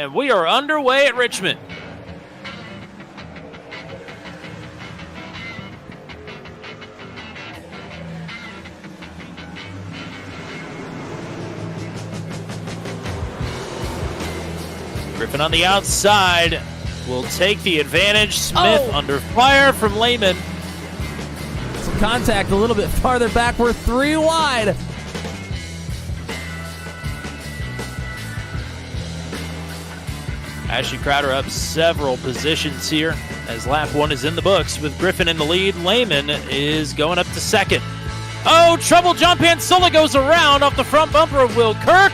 And we are underway at Richmond. Griffin on the outside will take the advantage. Smith under fire from Lehman. Some contact a little bit farther back. We're 3 wide. Ashton Crowder up several positions here as lap 1 is in the books with Griffin in the lead. Lehman is going up to second. Oh, trouble jump in. Sola goes around off the front bumper of Will Kirk,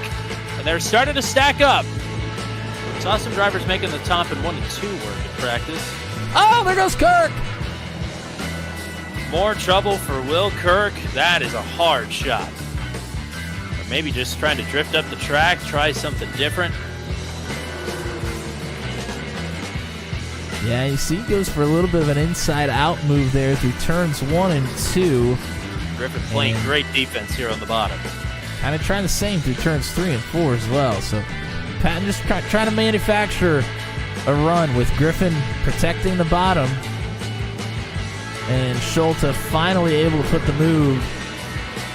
and they're starting to stack up. Saw some drivers making the top in 1 and 2 work in practice. Oh, there goes Kirk. More trouble for Will Kirk. That is a hard shot. Or maybe just trying to drift up the track, try something different. Yeah, you see he goes for a little bit of an inside-out move there through turns 1 and 2. Griffin playing great defense here on the bottom. Kind of trying the same through turns 3 and 4 as well. So Patton just trying to manufacture a run with Griffin protecting the bottom. And Schulte finally able to put the move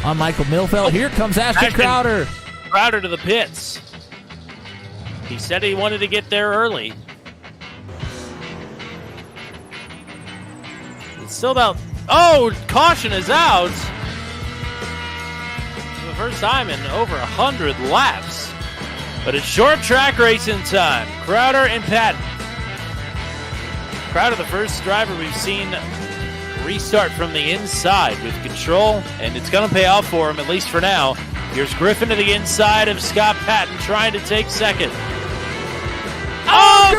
on Michael Milfeld. Here comes Ashton Crowder. Crowder to the pits. He said he wanted to get there early. It's still about... Oh, caution is out. For the first time in over 100 laps. But it's short track racing time. Crowder and Patton. Crowder, the first driver we've seen restart from the inside with control, and it's going to pay off for him, at least for now. Here's Griffin to the inside of Scott Patton trying to take second. Oh,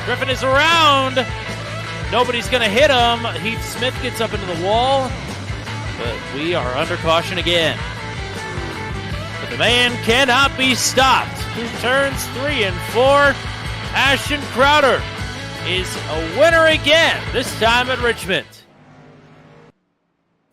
Griffin is around. Nobody's going to hit him. Heath Smith gets up into the wall, but we are under caution again. But the man cannot be stopped. Through turns 3 and 4, Ashton Crowder is a winner again, this time at Richmond.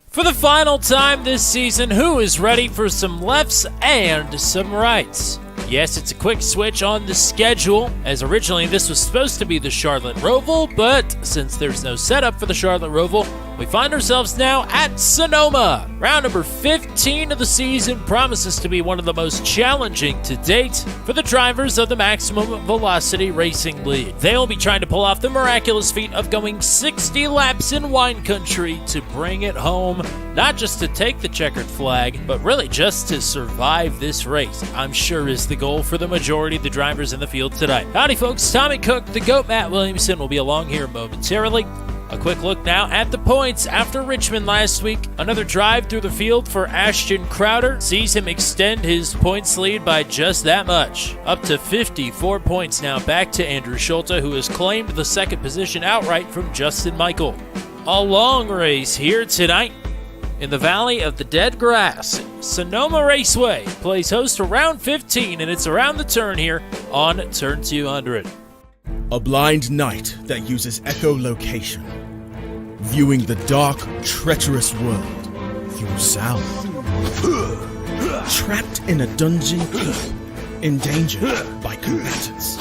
For the final time this season, who is ready for some lefts and some rights? Yes, it's a quick switch on the schedule, as originally this was supposed to be the Charlotte Roval, but since there's no setup for the Charlotte Roval, we find ourselves now at Sonoma. Round number 15 of the season promises to be one of the most challenging to date for the drivers of the Maximum Velocity Racing League. They'll be trying to pull off the miraculous feat of going 60 laps in wine country to bring it home, not just to take the checkered flag, but really just to survive this race, I'm sure is the goal for the majority of the drivers in the field tonight. Howdy folks, Tommy Cook, the GOAT Matt Williamson will be along here momentarily. A quick look now at the points after Richmond last week. Another drive through the field for Ashton Crowder sees him extend his points lead by just that much. Up to 54 points now, back to Andrew Schulte, who has claimed the second position outright from Justin Michael. A long race here tonight in the Valley of the Dead Grass. Sonoma Raceway plays host to round 15, and it's around the turn here on turn 200. A blind knight that uses echolocation, viewing the dark, treacherous world through sound. Trapped in a dungeon keep, endangered by combatants,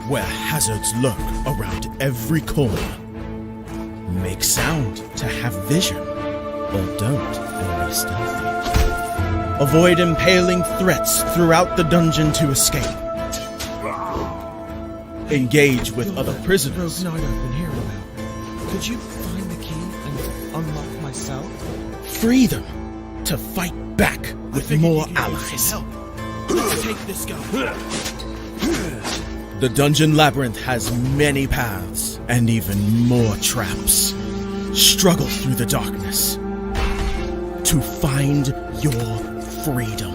where hazards lurk around every corner. Make sound to have vision, but don't be stealthy. Avoid impaling threats throughout the dungeon to escape. Engage with other prisoners. Rogue Knight I've been hearing about. Could you find the key and unlock my cell? Free them to fight back with more allies. Let's take this guy. The dungeon labyrinth has many paths and even more traps. Struggle through the darkness to find your freedom.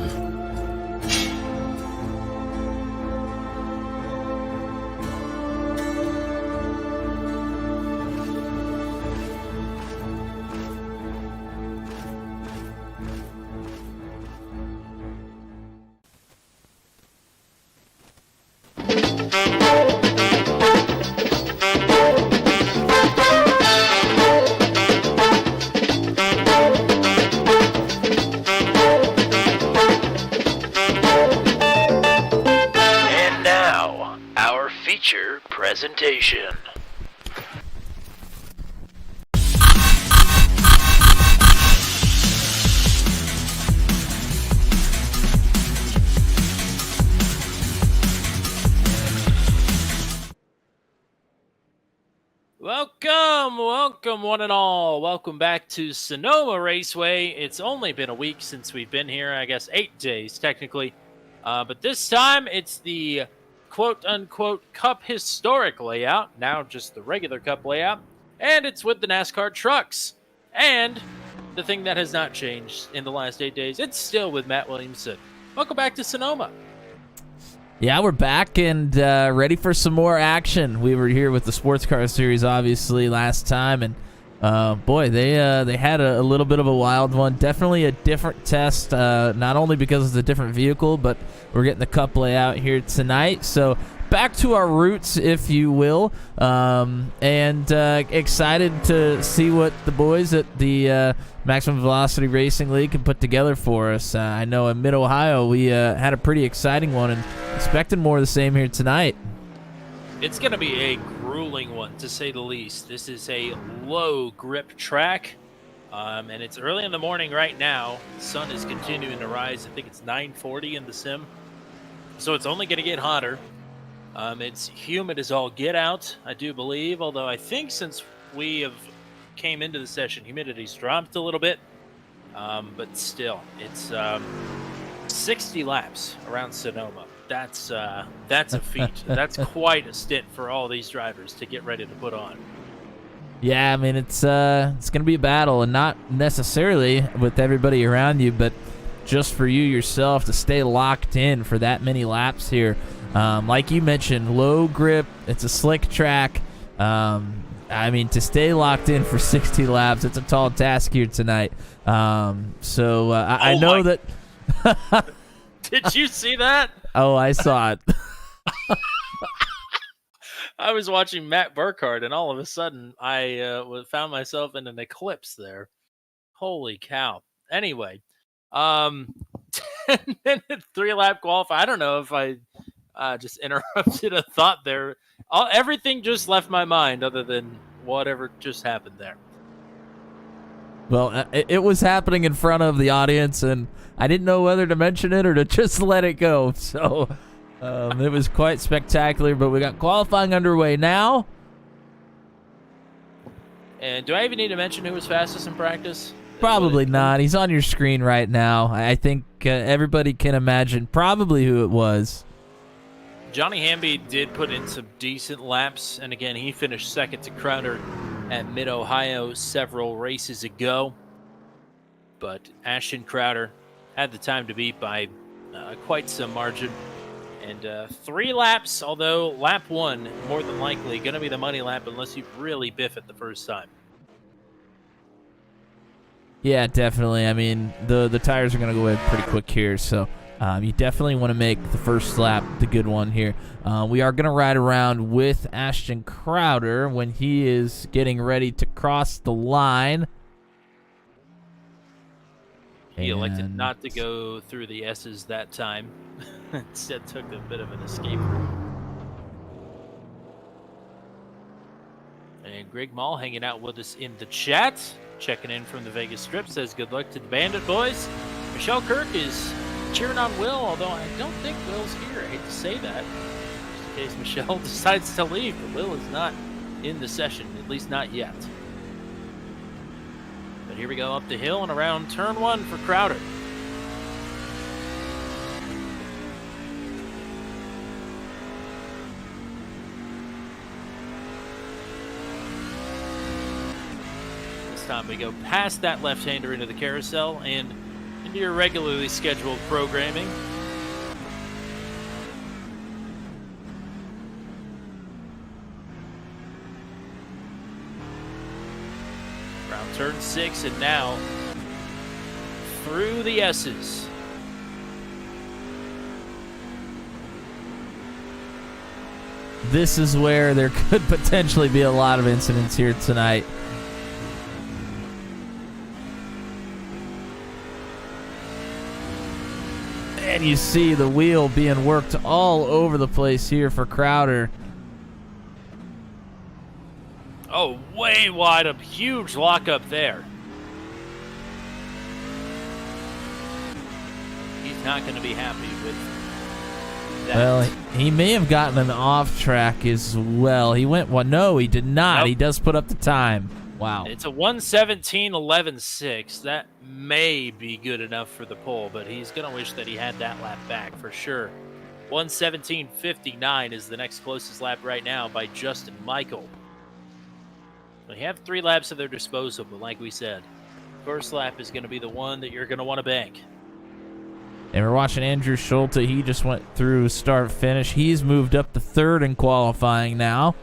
presentation. Welcome one and all. Welcome back to Sonoma Raceway. It's only been a week since we've been here, I guess 8 days technically. But this time it's the quote-unquote Cup historic layout, now just the regular Cup layout, and it's with the NASCAR trucks. And the thing that has not changed in the last 8 days, it's still with Matt Williamson. Welcome back to Sonoma. Yeah, we're back and ready for some more action. We were here with the Sports Car Series, obviously, last time, and boy, they had a little bit of a wild one. Definitely a different test, not only because it's a different vehicle, but we're getting the Cup layout here tonight. So back to our roots, if you will, and excited to see what the boys at the Maximum Velocity Racing League can put together for us. I know in Mid-Ohio we had a pretty exciting one, and expecting more of the same here tonight. It's going to be a grueling one, to say the least. This is a low grip track, and it's early in the morning right now. The sun is continuing to rise. I think it's 9:40 in the sim, so it's only going to get hotter. It's humid as all get out, I do believe, although I think since we have came into the session, humidity's dropped a little bit, but still, it's 60 laps around Sonoma. That's a feat. That's quite a stint for all these drivers to get ready to put on. Yeah, I mean, it's going to be a battle, and not necessarily with everybody around you, but just for you yourself to stay locked in for that many laps here. Like you mentioned, low grip, it's a slick track. I mean, to stay locked in for 60 laps, it's a tall task here tonight. I know that... Did you see that? Oh, I saw it. I was watching Matt Burkhardt, and all of a sudden, I found myself in an eclipse there. Holy cow. Anyway, 10-minute 3-lap qualify. I don't know if I just interrupted a thought there. Everything just left my mind other than whatever just happened there. Well, it was happening in front of the audience, and I didn't know whether to mention it or to just let it go. So it was quite spectacular, but we got qualifying underway now. And do I even need to mention who was fastest in practice? Probably not. He's on your screen right now. I think everybody can imagine probably who it was. Johnny Hamby did put in some decent laps, and again, he finished second to Crowder at Mid-Ohio several races ago. But Ashton Crowder had the time to beat by quite some margin. And 3 laps, although lap 1, more than likely, going to be the money lap unless you really biff it the first time. Yeah, definitely. I mean, the tires are going to go away pretty quick here, so you definitely want to make the first lap the good one here. We are going to ride around with Ashton Crowder when he is getting ready to cross the line. He elected not to go through the S's that time. Instead took a bit of an escape route. And Greg Mall hanging out with us in the chat. Checking in from the Vegas Strip. Says good luck to the Bandit boys. Michelle Kirk is cheering on Will, although I don't think Will's here. I hate to say that. Just in case Michelle decides to leave. But Will is not in the session. At least not yet. But here we go up the hill and around turn 1 for Crowder. This time we go past that left-hander into the carousel and into your regularly scheduled programming. Around turn 6 and now through the S's. This is where there could potentially be a lot of incidents here tonight. And you see the wheel being worked all over the place here for Crowder. Oh, way wide, a huge lockup there. He's not going to be happy with that. Well, he may have gotten an off track as well. He went one. No, he did not. Nope. He does put up the time. Wow. It's a 1:17.11.6. That may be good enough for the pole, but he's going to wish that he had that lap back for sure. 1:17.59 is the next closest lap right now by Justin Michael. They have 3 laps at their disposal, but like we said, first lap is going to be the one that you're going to want to bank. And we're watching Andrew Schulte. He just went through start-finish. He's moved up to 3rd in qualifying now.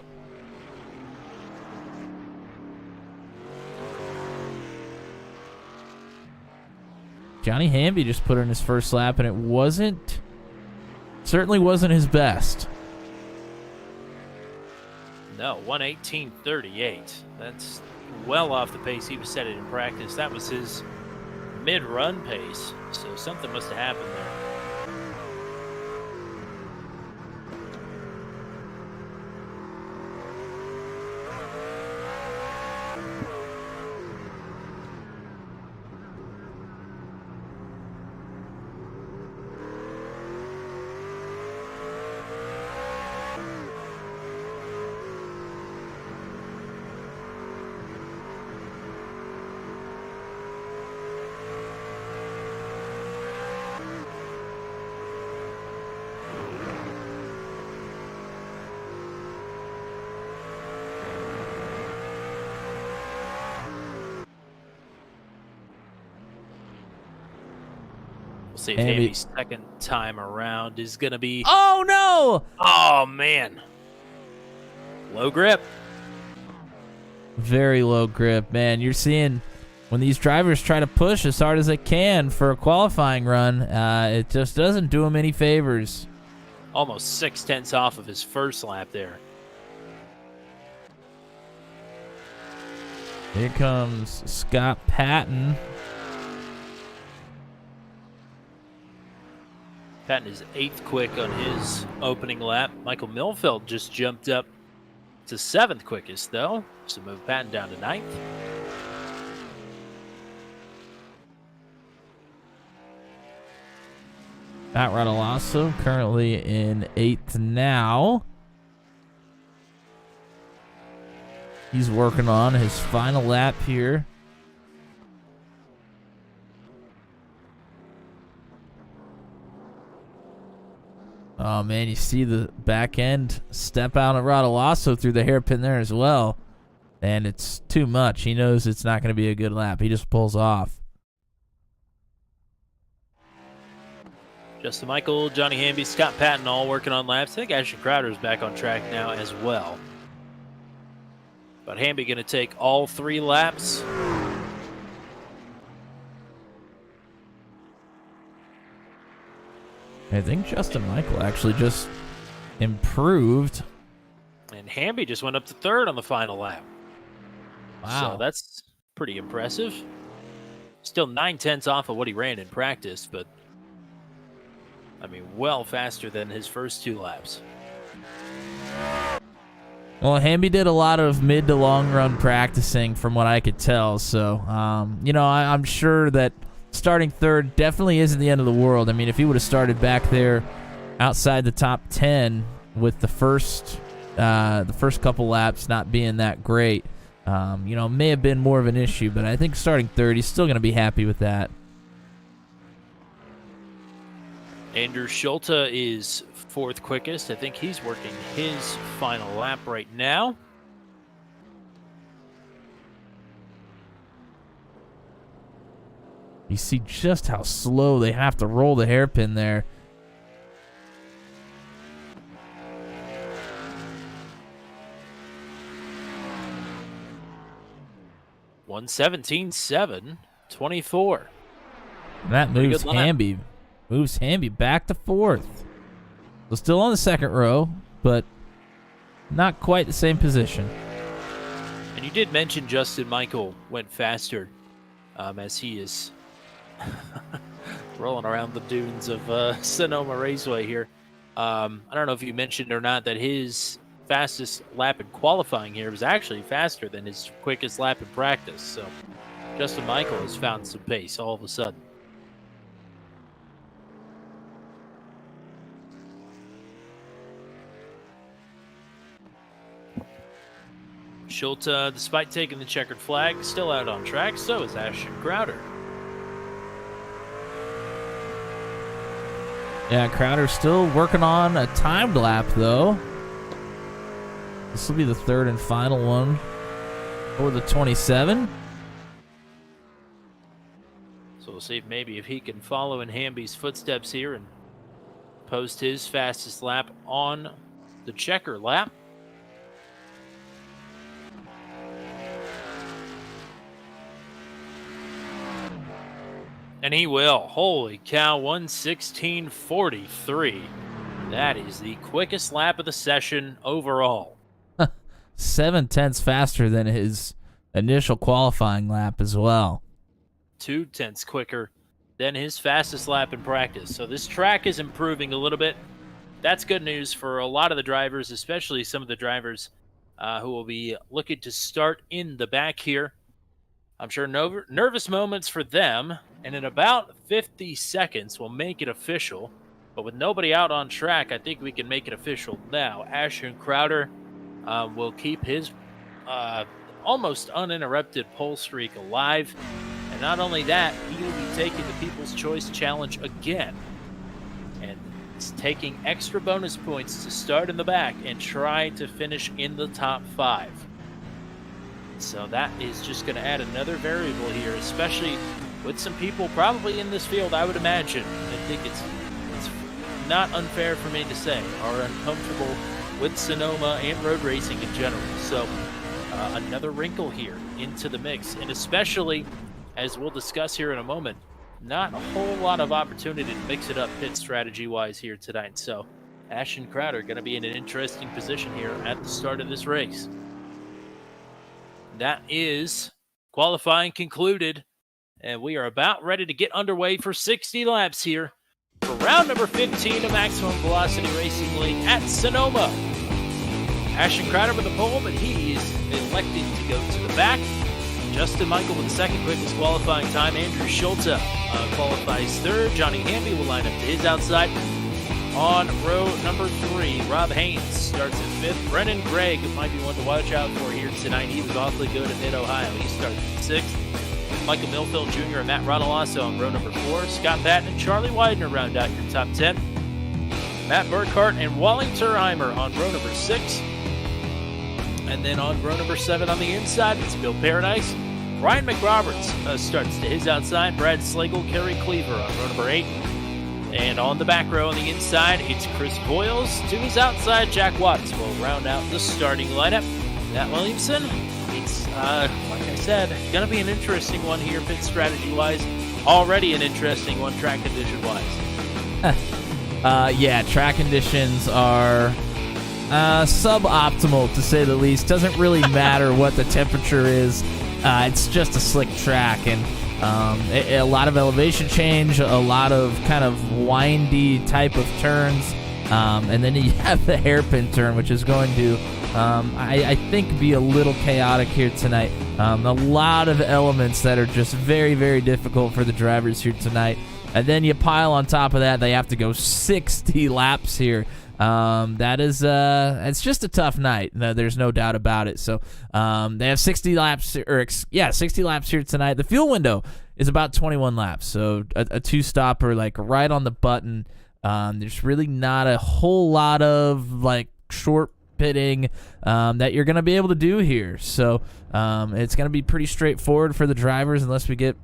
Johnny Hamby just put in his first lap, and it certainly wasn't his best. No, 1:18.38. That's well off the pace he was setting in practice. That was his mid-run pace, so something must have happened there. We'll see if Hamby's second time around is going to be... Oh, no! Oh, man. Low grip. Very low grip, man. You're seeing when these drivers try to push as hard as they can for a qualifying run, it just doesn't do them any favors. Almost 0.6 off of his first lap there. Here comes Scott Patton. Patton is 8th quick on his opening lap. Michael Milfeld just jumped up to 7th quickest, though. So move Patton down to 9th. Matt Radalasso currently in 8th now. He's working on his final lap here. Oh, man, you see the back end step out of Radalasso through the hairpin there as well. And it's too much. He knows it's not going to be a good lap. He just pulls off. Justin Michael, Johnny Hamby, Scott Patton all working on laps. I think Ashton Crowder's back on track now as well. But Hamby going to take all 3 laps. I think Justin Michael actually just improved. And Hamby just went up to 3rd on the final lap. Wow. So that's pretty impressive. Still 9/10 off of what he ran in practice, but I mean, well faster than his first 2 laps. Well, Hamby did a lot of mid to long run practicing from what I could tell. So, I'm sure that starting 3rd definitely isn't the end of the world. I mean, if he would have started back there outside the top 10 with the first couple laps not being that great, may have been more of an issue. But I think starting 3rd, he's still going to be happy with that. Andrew Schulte is 4th quickest. I think he's working his final lap right now. You see just how slow they have to roll the hairpin there. (1:17.7.24). That moves Hamby. Moves Hamby back to 4th. So still on the 2nd row, but not quite the same position. And you did mention Justin Michael went faster as he is rolling around the dunes of Sonoma Raceway here. I don't know if you mentioned or not that his fastest lap in qualifying here was actually faster than his quickest lap in practice. So Justin Michael has found some pace all of a sudden. Schulte, despite taking the checkered flag, still out on track. So is Ashton Crowder. Yeah, Crowder's still working on a timed lap, though. This will be the third and final one for the 27. So we'll see if maybe if he can follow in Hamby's footsteps here and post his fastest lap on the checker lap. And he will. Holy cow, 1:16.43. That is the quickest lap of the session overall. 7/10 faster than his initial qualifying lap as well. 2/10 quicker than his fastest lap in practice. So this track is improving a little bit. That's good news for a lot of the drivers, especially some of the drivers who will be looking to start in the back here. I'm sure nervous moments for them, and in about 50 seconds we'll make it official. But with nobody out on track, I think we can make it official now. Ashton Crowder will keep his almost uninterrupted pole streak alive. And not only that, he will be taking the People's Choice Challenge again. And it's taking extra bonus points to start in the back and try to finish in the top 5. So that is just going to add another variable here, especially with some people probably in this field, I would imagine. I think it's not unfair for me to say, are uncomfortable with Sonoma and road racing in general. So another wrinkle here into the mix, and especially, as we'll discuss here in a moment, not a whole lot of opportunity to mix it up pit strategy-wise here tonight. So Ashton Crowder going to be in an interesting position here at the start of this race. That is qualifying concluded, and we are about ready to get underway for 60 laps here for round number 15 of Maximum Velocity Racing League at Sonoma. Ashton Crowder with the pole, but he's electing to go to the back. Justin Michael with the second quickest qualifying time. Andrew Schulte qualifies third. Johnny Hamby will line up to his outside. On row number 3, Rob Haynes starts in 5th. Brennan Gregg might be one to watch out for here tonight. He was awfully good in Mid-Ohio. He starts in 6th. Michael Milfield Jr. and Matt Rodolasso on row number 4. Scott Patton and Charlie Widener round out your top 10. Matt Burkhart and Wally Turheimer on row number 6. And then on row number 7 on the inside, it's Bill Paradise. Ryan McRoberts starts to his outside. Brad Slagle, Kerry Cleaver on row number 8. And on the back row on the inside, it's Chris Boyles. To his outside, Jack Watts will round out the starting lineup. Matt Williamson, it's, like I said, going to be an interesting one here pit strategy-wise. Already an interesting one track condition-wise. Yeah, track conditions are suboptimal, to say the least. Doesn't really matter what the temperature is. It's just a slick track, and a lot of elevation change, a lot of kind of windy type of turns, and then you have the hairpin turn, which is going to, I think, be a little chaotic here tonight. A lot of elements that are just very, very difficult for the drivers here tonight. And then you pile on top of that, they have to go 60 laps here. That is, it's just a tough night. No, there's no doubt about it. So, they have 60 laps, 60 laps here tonight. The fuel window is about 21 laps. So a two-stopper, like right on the button. There's really not a whole lot of like short pitting, that you're going to be able to do here. So, it's going to be pretty straightforward for the drivers unless we get,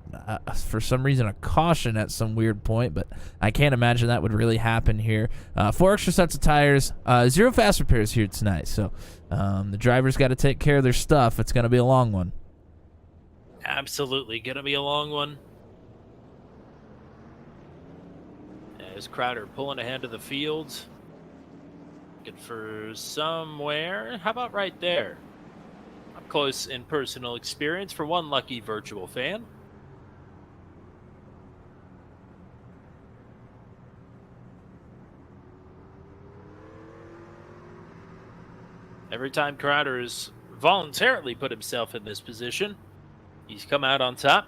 for some reason, a caution at some weird point, but I can't imagine that would really happen here. 4 extra sets of tires, 0 fast repairs here tonight. So, the drivers got to take care of their stuff. It's going to be a long one. Absolutely going to be a long one. As Crowder pulling ahead of the field. Looking for somewhere. How about right there? Up close in personal experience for one lucky virtual fan. Every time Crowder has voluntarily put himself in this position, he's come out on top.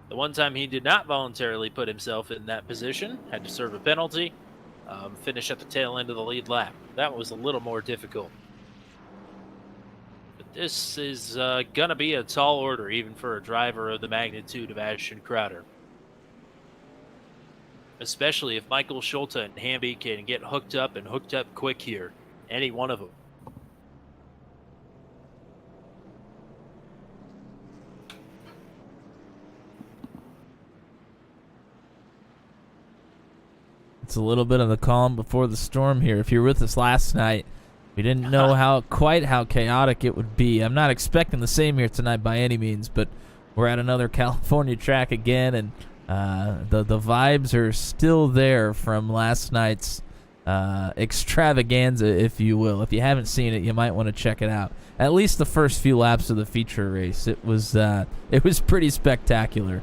The one time he did not voluntarily put himself in that position, had to serve a penalty, finish at the tail end of the lead lap. That was a little more difficult. But this is going to be a tall order, even for a driver of the magnitude of Ashton Crowder. Especially if Michael Schulte and Hamby can get hooked up and hooked up quick here. Any one of them. It's a little bit of the calm before the storm here. If you were with us last night, we didn't know quite how chaotic it would be. I'm not expecting the same here tonight by any means, but we're at another California track again, and the vibes are still there from last night's extravaganza, if you will. If you haven't seen it, you might want to check it out. At least the first few laps of the feature race, it was pretty spectacular.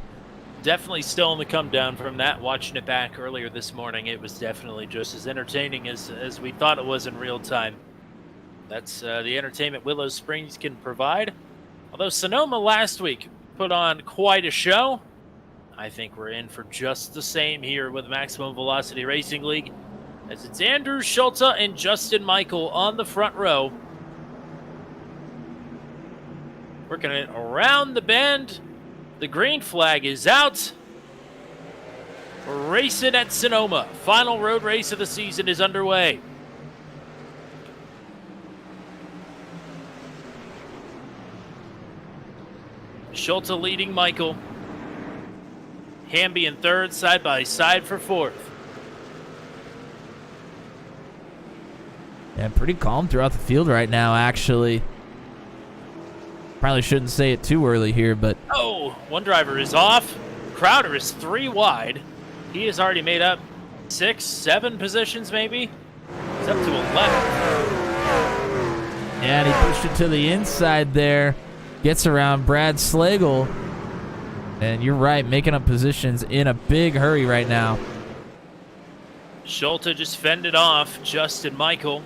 Definitely still on the come down from that. Watching it back earlier this morning, it was definitely just as entertaining as we thought it was in real time. That's the entertainment Willow Springs can provide. Although Sonoma last week put on quite a show, I think we're in for just the same here with Maximum Velocity Racing League, as it's Andrew Schulte and Justin Michael on the front row. Working it around the bend. The green flag is out. We're racing at Sonoma. Final road race of the season is underway. Schulte leading Michael. Hamby in third, side by side for fourth. Yeah, pretty calm throughout the field right now, actually. Probably shouldn't say it too early here, but... Oh, one driver is off. Crowder is 3 wide. He has already made up 6, 7 positions, maybe. He's up to 11. Yeah, and he pushed it to the inside there. Gets around Brad Slagle. And you're right, making up positions in a big hurry right now. Schulte just fended off Justin Michael.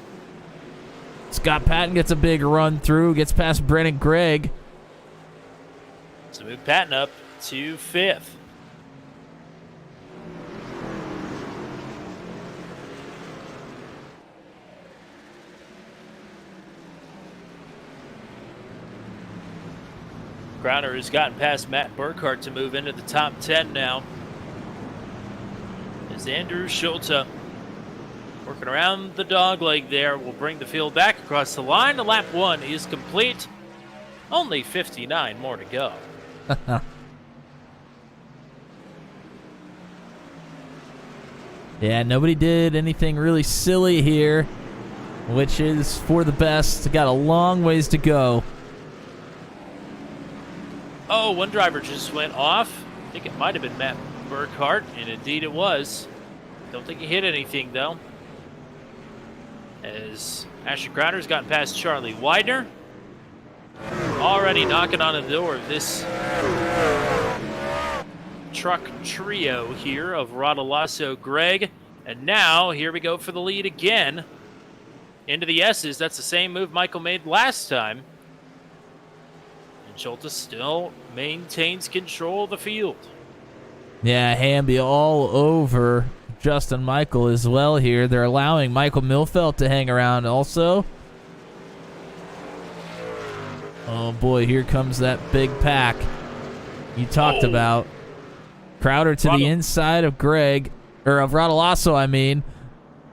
Scott Patton gets a big run through, gets past Brennan Gregg. So move Patton up to 5th. Crowder has gotten past Matt Burkhart to move into the top 10 now. As Andrew Schulte working around the dog leg there will bring the field back across the line. The lap 1 is complete. Only 59 more to go. Yeah, nobody did anything really silly here, which is for the best. Got a long ways to go. Oh, one driver just went off. I think it might have been Matt Burkhart, and indeed it was. Don't think he hit anything, though. As Ashton Crowder's gotten past Charlie Widener. Already knocking on the door of this truck trio here of Rodolasso, Greg. And now, here we go for the lead again. Into the S's. That's the same move Michael made last time. And Schulte still maintains control of the field. Yeah, Hamby all over Justin Michael as well here. They're allowing Michael Milfelt to hang around also. Oh boy, here comes that big pack you talked about. Crowder to the inside of Greg, or of Rodolasso, I mean.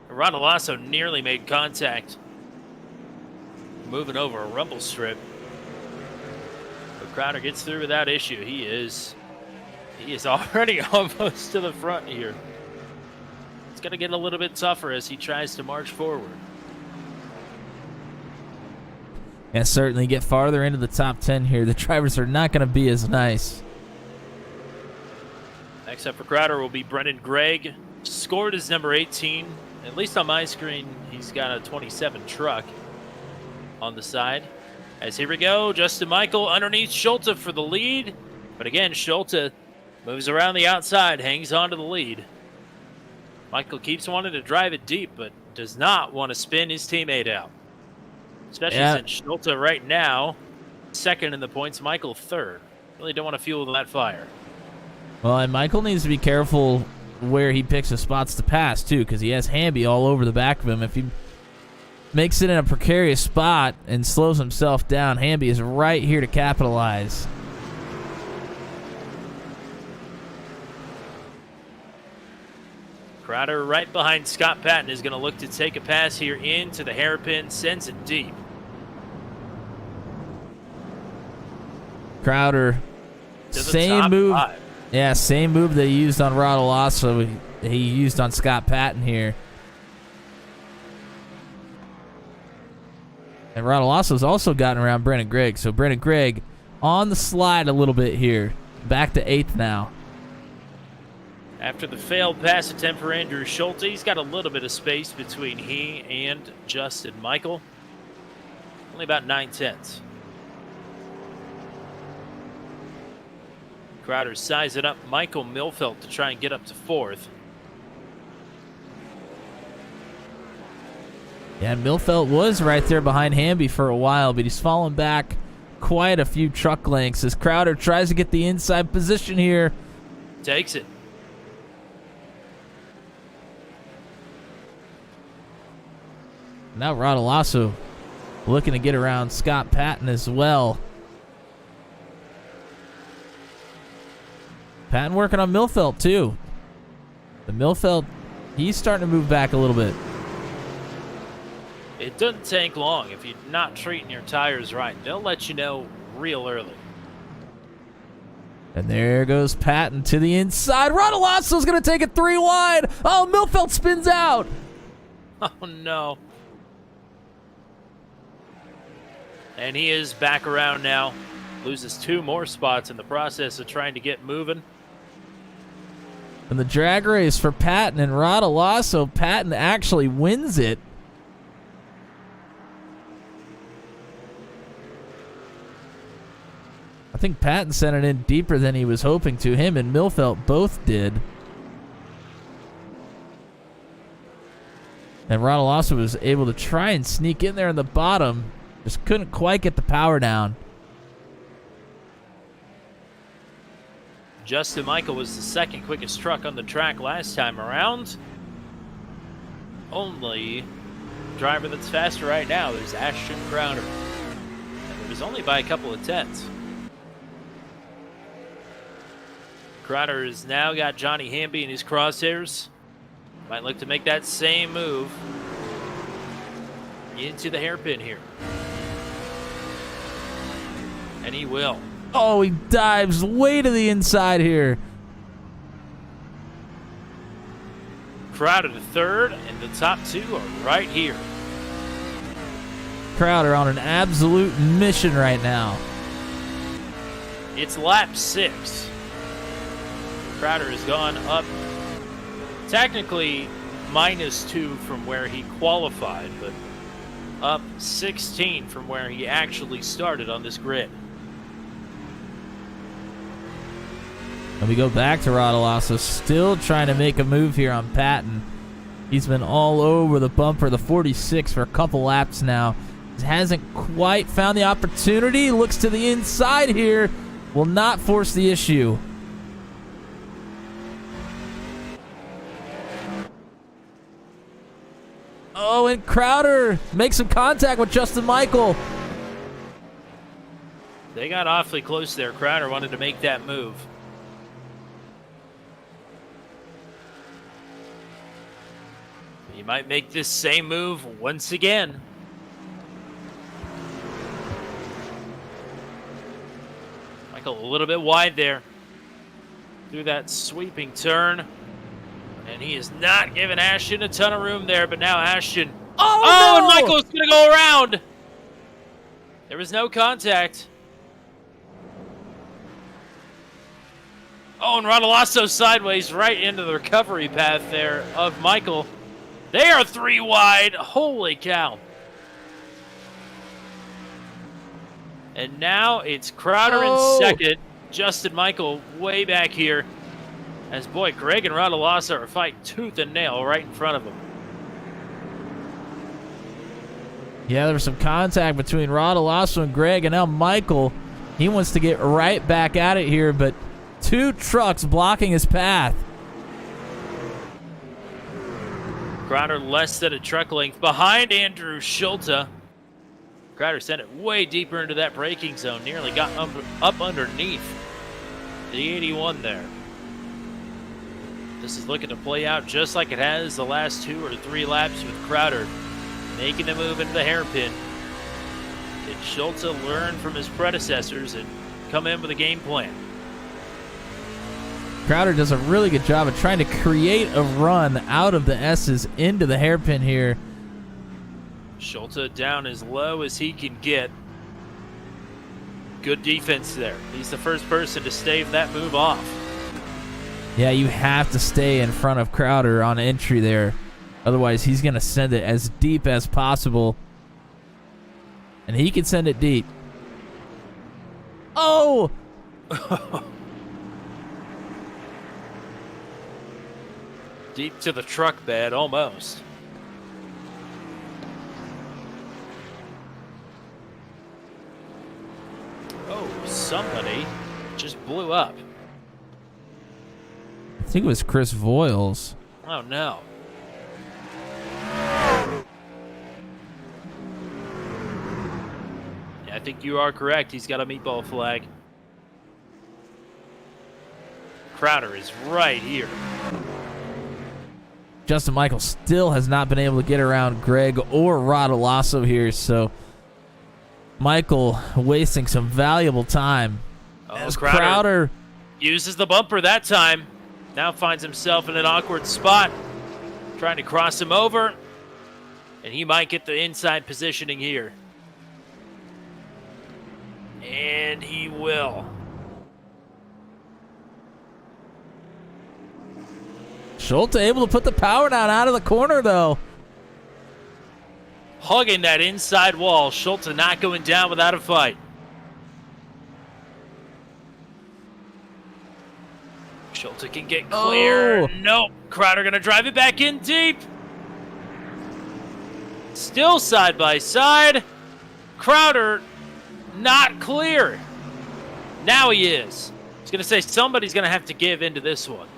Rodolasso nearly made contact. Moving over a rumble strip. But Crowder gets through without issue. He is already almost to the front here. It's going to get a little bit tougher as he tries to march forward. And certainly get farther into the top 10 here. The drivers are not going to be as nice. Next up for Crowder will be Brendan Gregg. Scored as number 18. At least on my screen, he's got a 27 truck on the side. As here we go, Justin Michael underneath Schulte for the lead. But again, Schulte moves around the outside, hangs on to the lead. Michael keeps wanting to drive it deep, but does not want to spin his teammate out. Especially since Schulte right now, second in the points, Michael third. Really don't want to fuel that fire. Well, and Michael needs to be careful where he picks his spots to pass, too, because he has Hamby all over the back of him. If he makes it in a precarious spot and slows himself down, Hamby is right here to capitalize. Crowder right behind Scott Patton is going to look to take a pass here into the hairpin, sends it deep. Crowder, same move. Five. Yeah, same move that he used on Radulasso, he used on Scott Patton here. And Radulasso's also gotten around Brennan Gregg. So Brennan Gregg on the slide a little bit here. Back to 8th now. After the failed pass attempt for Andrew Schulte, he's got a little bit of space between he and Justin Michael. Only about 9/10. Crowder sizing up Michael Milfelt to try and get up to 4th. Yeah, Milfelt was right there behind Hamby for a while, but he's fallen back quite a few truck lengths as Crowder tries to get the inside position here. Takes it. Now Radulasso looking to get around Scott Patton as well. Patton working on Milfelt too. The Milfelt, he's starting to move back a little bit. It doesn't take long. If you're not treating your tires right, they'll let you know real early. And there goes Patton to the inside. Radulasso's going to take it 3 wide. Oh, Milfelt spins out. Oh, no. And he is back around now. Loses 2 more spots in the process of trying to get moving. And the drag race for Patton and Radulasso. Patton actually wins it. I think Patton sent it in deeper than he was hoping to. Him and Milfelt both did. And Radulasso was able to try and sneak in there in the bottom. Just couldn't quite get the power down. Justin Michael was the second quickest truck on the track last time around. Only driver that's faster right now is Ashton Crowder. And it was only by a couple of tenths. Crowder has now got Johnny Hamby in his crosshairs. Might look to make that same move into the hairpin here. And he will. Oh, he dives way to the inside here. Crowder to third, and the top 2 are right here. Crowder on an absolute mission right now. It's lap 6. Crowder has gone up technically -2 from where he qualified, but up 16 from where he actually started on this grid. And we go back to Radulasso, still trying to make a move here on Patton. He's been all over the bumper, the 46 for a couple laps now. Hasn't quite found the opportunity. Looks to the inside here. Will not force the issue. Oh, and Crowder makes some contact with Justin Michael. They got awfully close there. Crowder wanted to make that move. He might make this same move once again. Michael a little bit wide there through that sweeping turn. And he is not giving Ashton a ton of room there, but now Ashton. Oh, no! And Michael's going to go around. There was no contact. Oh, and Radulasso sideways right into the recovery path there of Michael. They are 3 wide. Holy cow. And now it's Crowder in second. Justin Michael way back here. As, boy, Greg and Radulasso are fighting tooth and nail right in front of him. Yeah, there was some contact between Rodolasso and Greg, and now Michael, he wants to get right back at it here, but two trucks blocking his path. Crowder less than a truck length behind Andrew Schulte. Crowder sent it way deeper into that braking zone, nearly got up underneath the 81 there. This is looking to play out just like it has the last 2 or 3 laps, with Crowder making the move into the hairpin. Did Schulte learn from his predecessors and come in with a game plan? Crowder does a really good job of trying to create a run out of the S's into the hairpin here. Schulte down as low as he can get. Good defense there. He's the first person to stave that move off. Yeah, you have to stay in front of Crowder on entry there. Otherwise, he's going to send it as deep as possible. And he can send it deep. Oh! Deep to the truck bed, almost. Oh, somebody just blew up. I think it was Chris Voiles. Oh, no. Yeah, I think you are correct. He's got a meatball flag. Crowder is right here. Justin Michael still has not been able to get around Greg or Rodolasso here, so Michael wasting some valuable time. Oh, as Crowder uses the bumper that time. Now finds himself in an awkward spot, trying to cross him over, and he might get the inside positioning here. And he will. Schulte able to put the power down out of the corner, though. Hugging that inside wall. Schulte not going down without a fight. Schulte can get clear. Oh. Nope. Crowder going to drive it back in deep. Still side by side. Crowder not clear. Now he is. I was going to say somebody's going to have to give into this one.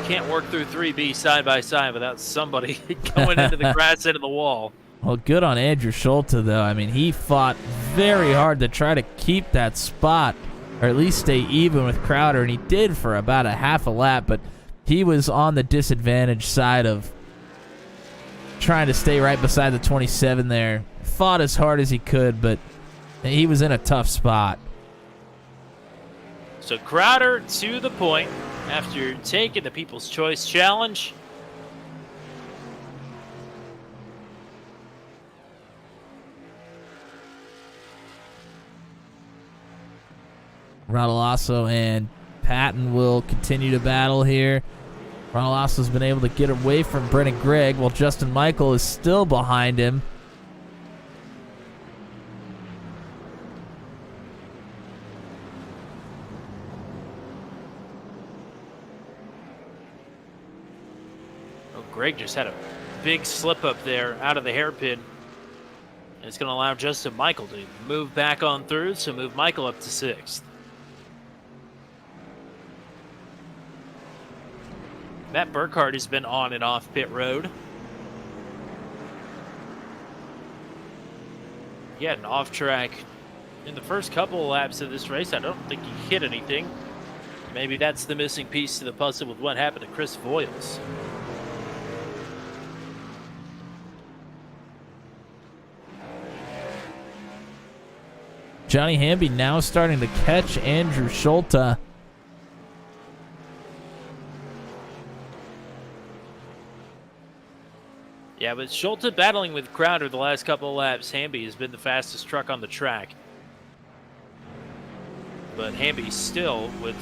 Can't work through 3B side by side without somebody going into the grass end of the wall. Well, good on Andrew Schulte, though. I mean, he fought very hard to try to keep that spot, or at least stay even with Crowder, and he did for about a half a lap, but he was on the disadvantaged side of trying to stay right beside the 27 there. Fought as hard as he could, but he was in a tough spot. So Crowder to the point after taking the People's Choice Challenge. Rodolasso and Patton will continue to battle here. Rodolasso's been able to get away from Brennan Gregg while Justin Michael is still behind him. Greg just had a big slip up there out of the hairpin. And it's going to allow Justin Michael to move back on through, so move Michael up to 6th. Matt Burkhardt has been on and off pit road. He had an off track in the first couple of laps of this race. I don't think he hit anything. Maybe that's the missing piece to the puzzle with what happened to Chris Voiles. Johnny Hamby now starting to catch Andrew Schulte. Yeah, with Schulte battling with Crowder the last couple of laps, Hamby has been the fastest truck on the track. But Hamby still, with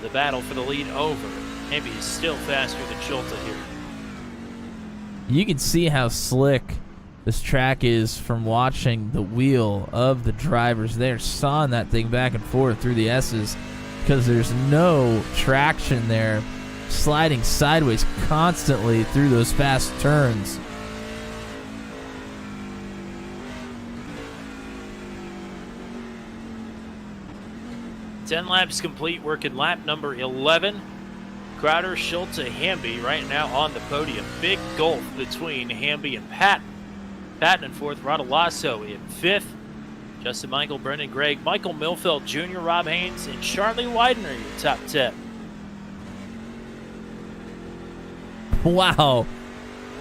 the battle for the lead over, Hamby is still faster than Schulte here. You can see how slick this track is from watching the wheel of the drivers. They're sawing that thing back and forth through the S's because there's no traction there, sliding sideways constantly through those fast turns. 10 laps complete, working lap number 11. Crowder, Schulte, Hamby right now on the podium. Big gulf between Hamby and Patton. Patton in fourth, Rodolasso in fifth. Justin Michael, Brendan Gregg, Michael Milfeld Jr., Rob Haynes, and Charlie Widener, your top 10. Wow.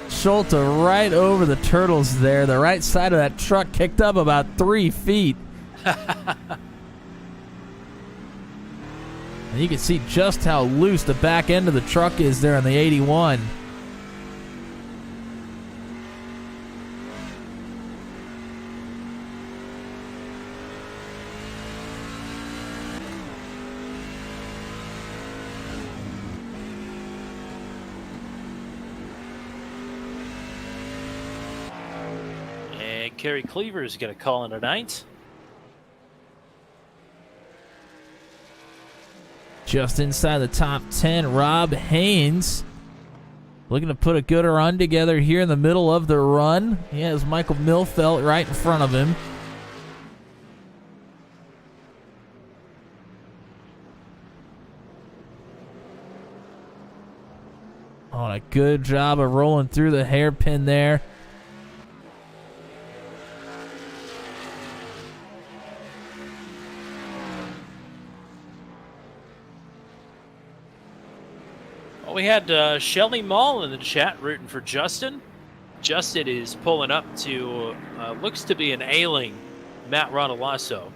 Schulte right over the turtles there. The right side of that truck kicked up about 3 feet. And you can see just how loose the back end of the truck is there on the 81. And Kerry Cleaver is going to call in tonight. Just inside the top 10, Rob Haynes looking to put a good run together here in the middle of the run. He has Michael Milfeld right in front of him. On a good job of rolling through the hairpin there. Well, we had Shelly Mall in the chat rooting for Justin. Justin is pulling up to, looks to be an ailing Matt Rodolasso.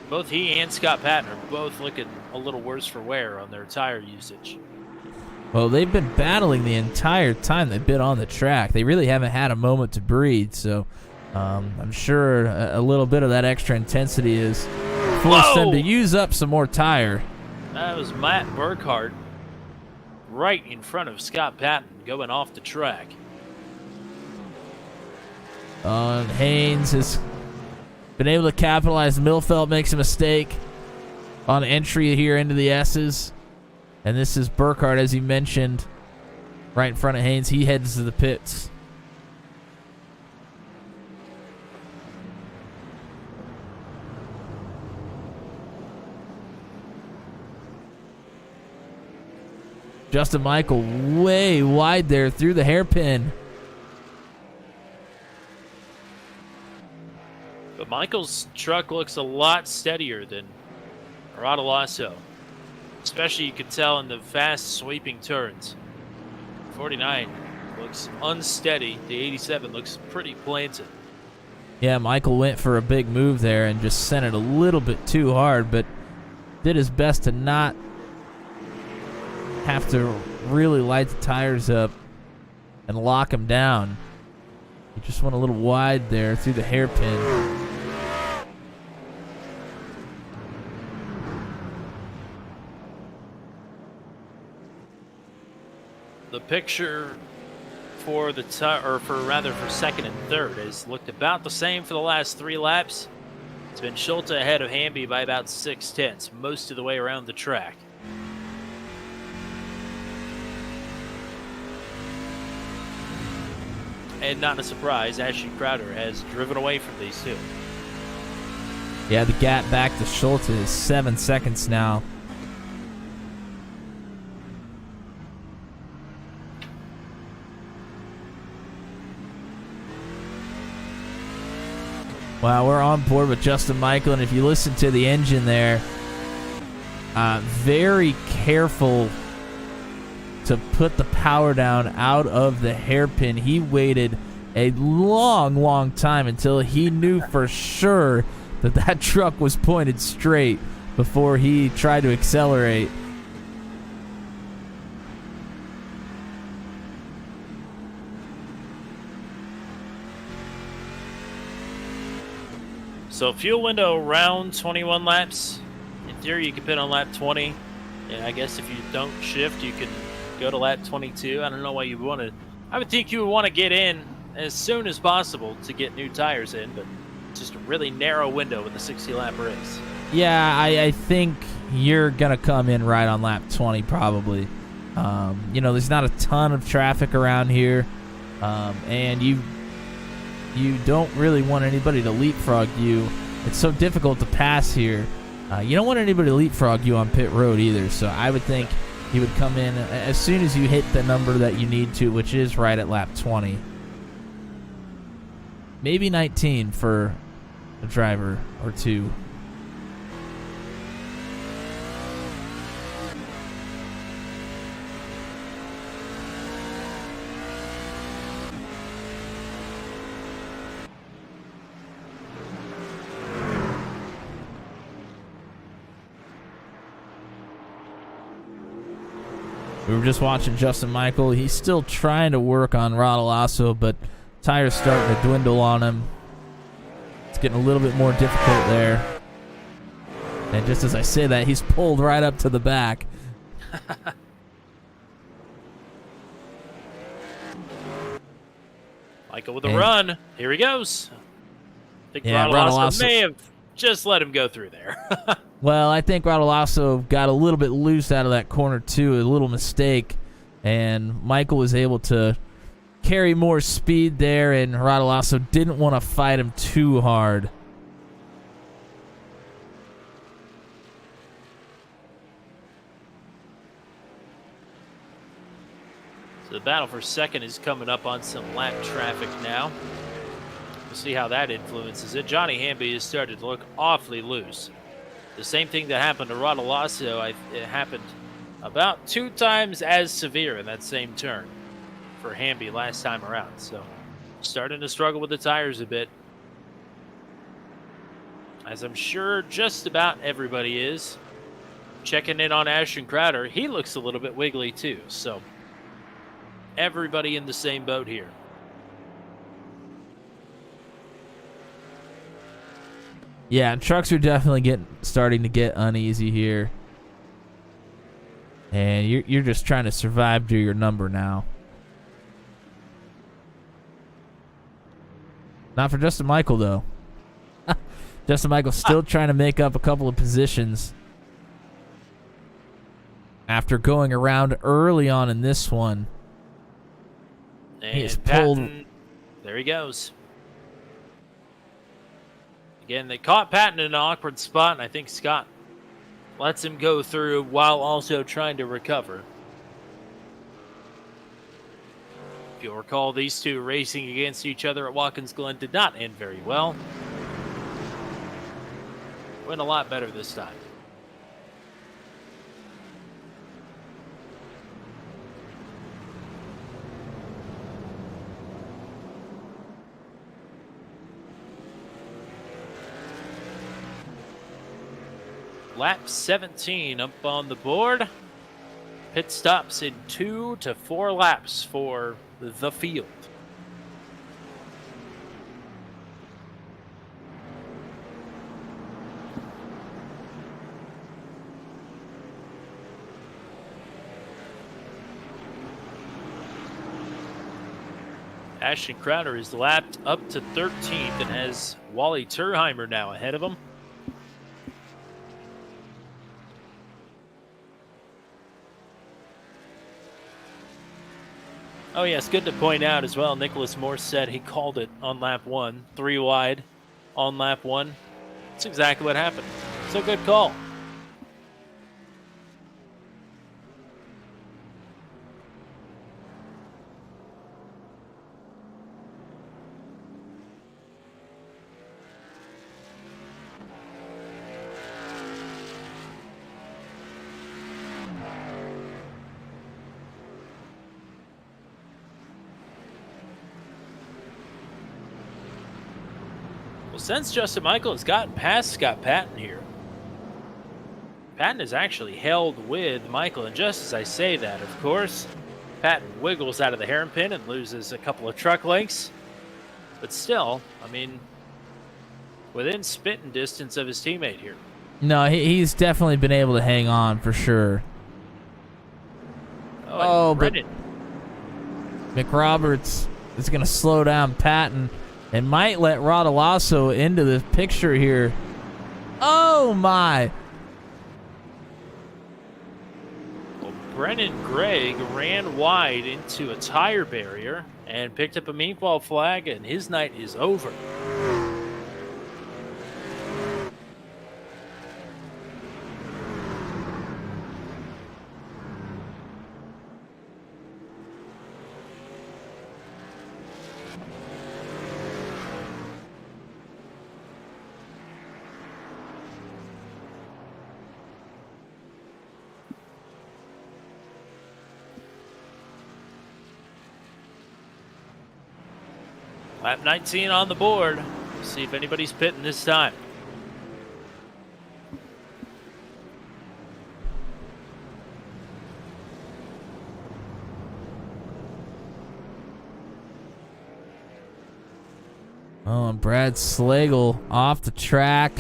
Both he and Scott Patton are both looking a little worse for wear on their tire usage. Well, they've been battling the entire time they've been on the track. They really haven't had a moment to breathe, so I'm sure a little bit of that extra intensity has forced them to use up some more tire. That was Matt Burkhart right in front of Scott Patton going off the track. Haynes has been able to capitalize. Milfeld makes a mistake on entry here into the S's. And this is Burkhart, as he mentioned, right in front of Haynes. He heads to the pits. Justin Michael way wide there through the hairpin. But Michael's truck looks a lot steadier than Rodolasso. Especially you could tell in the fast sweeping turns. 49 looks unsteady. The 87 looks pretty planted. Yeah, Michael went for a big move there and just sent it a little bit too hard, but did his best to not have to really light the tires up and lock him down. He just went a little wide there through the hairpin. The picture for the for second and third has looked about the same for the last 3 laps. It's been Schulte ahead of Hamby by about 6/10 most of the way around the track. And not a surprise, Ashton Crowder has driven away from these two. Yeah, the gap back to Schulte is 7 seconds now. Wow, we're on board with Justin Michael, and if you listen to the engine there, very careful to put the power down out of the hairpin. He waited a long, long time until he knew for sure that that truck was pointed straight before he tried to accelerate. So fuel window around 21 laps. In theory, you can pit on lap 20. And I guess if you don't shift, you can go to lap 22. I don't know why you want to. I would think you would want to get in as soon as possible to get new tires in, but it's just a really narrow window with a 60-lap race. Yeah, I think you're going to come in right on lap 20 probably. There's not a ton of traffic around here, and you don't really want anybody to leapfrog you it's so difficult to pass here. You don't want anybody to leapfrog you on pit road either, so I would think he would come in as soon as you hit the number that you need to, which is right at lap 20. Maybe 19 for a driver or two. We were just watching Justin Michael. He's still trying to work on Rodolasso, but tires starting to dwindle on him. It's getting a little bit more difficult there. And just as I say that, he's pulled right up to the back. Michael with a run. Here he goes. I think Rodolasso may have just let him go through there. Well, I think Rodolasso got a little bit loose out of that corner, too. A little mistake. And Michael was able to carry more speed there, and Rodolasso didn't want to fight him too hard. So the battle for second is coming up on some lap traffic now. We'll see how that influences it. Johnny Hamby has started to look awfully loose. The same thing that happened to Rodolasso, it happened about 2 times as severe in that same turn for Hamby last time around. So starting to struggle with the tires a bit, as I'm sure just about everybody is. Checking in on Ashton Crowder, he looks a little bit wiggly too. So everybody in the same boat here. Yeah, trucks are definitely starting to get uneasy here. And you're just trying to survive to your number now. Not for Justin Michael, though. Justin Michael still trying to make up a couple of positions after going around early on in this one. And he is pulled. There he goes. Again, they caught Patton in an awkward spot, and I think Scott lets him go through while also trying to recover. If you'll recall, these two racing against each other at Watkins Glen did not end very well. Went a lot better this time. Lap 17 up on the board. Pit stops in 2 to 4 laps for the field. Ashton Crowder is lapped up to 13th and has Wally Turheimer now ahead of him. Oh, yes, good to point out as well. Nicholas Morse said he called it on lap 1, 3 wide on lap 1. That's exactly what happened. So good call. Well, since Justin Michael has gotten past Scott Patton here, Patton is actually held with Michael, and just as I say that, of course, Patton wiggles out of the hairpin and loses a couple of truck lengths. But still, I mean, within spitting distance of his teammate here. No, he's definitely been able to hang on for sure. Oh, but McRoberts is going to slow down Patton and might let Rodolasso into the picture here. Oh, my. Well, Brennan Gregg ran wide into a tire barrier and picked up a meatball flag, and his night is over. Lap 19 on the board. See if anybody's pitting this time. Oh, and Brad Slagle off the track.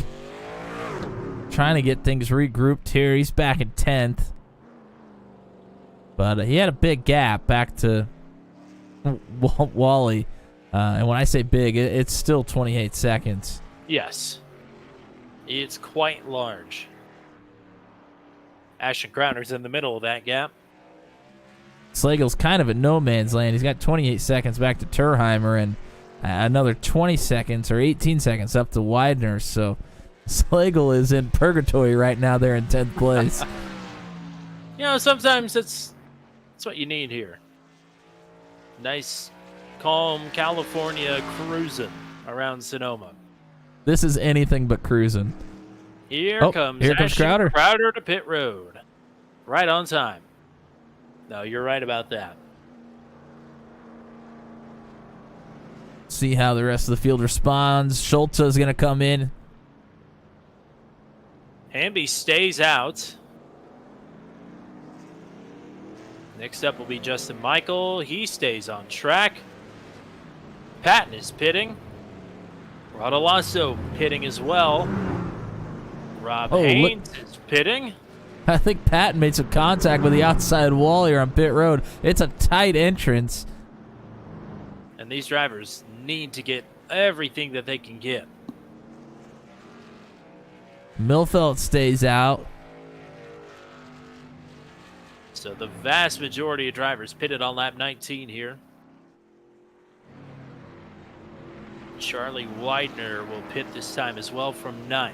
Trying to get things regrouped here. He's back in 10th. But he had a big gap back to Wally. And when I say big, it's still 28 seconds. Yes. It's quite large. Ashton Crowder's in the middle of that gap. Slagle's kind of at no man's land. He's got 28 seconds back to Turheimer and another 20 seconds or 18 seconds up to Widener. So Slagle is in purgatory right now there in 10th place. Sometimes that's what you need here. Nice, calm California cruising around Sonoma. This is anything but cruising. Here comes Crowder. Crowder to pit road. Right on time. No, you're right about that. See how the rest of the field responds. Schultz is going to come in. Hamby stays out. Next up will be Justin Michael. He stays on track. Patton is pitting. Rodolasso pitting as well. Rob Haynes is pitting. I think Patton made some contact with the outside wall here on pit road. It's a tight entrance. And these drivers need to get everything that they can get. Milfeld stays out. So the vast majority of drivers pitted on lap 19 here. Charlie Widener will pit this time as well from 9th.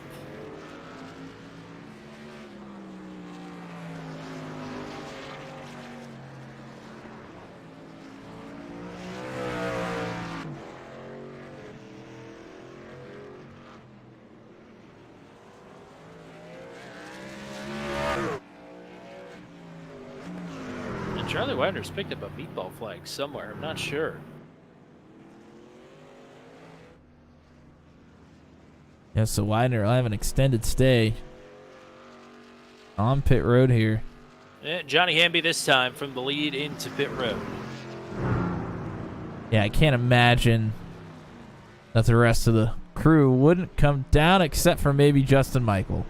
And Charlie Widener's picked up a meatball flag somewhere. I'm not sure. Yeah, so Widener will have an extended stay on pit road here. And Johnny Hamby this time from the lead into pit road. Yeah, I can't imagine that the rest of the crew wouldn't come down except for maybe Justin Michael.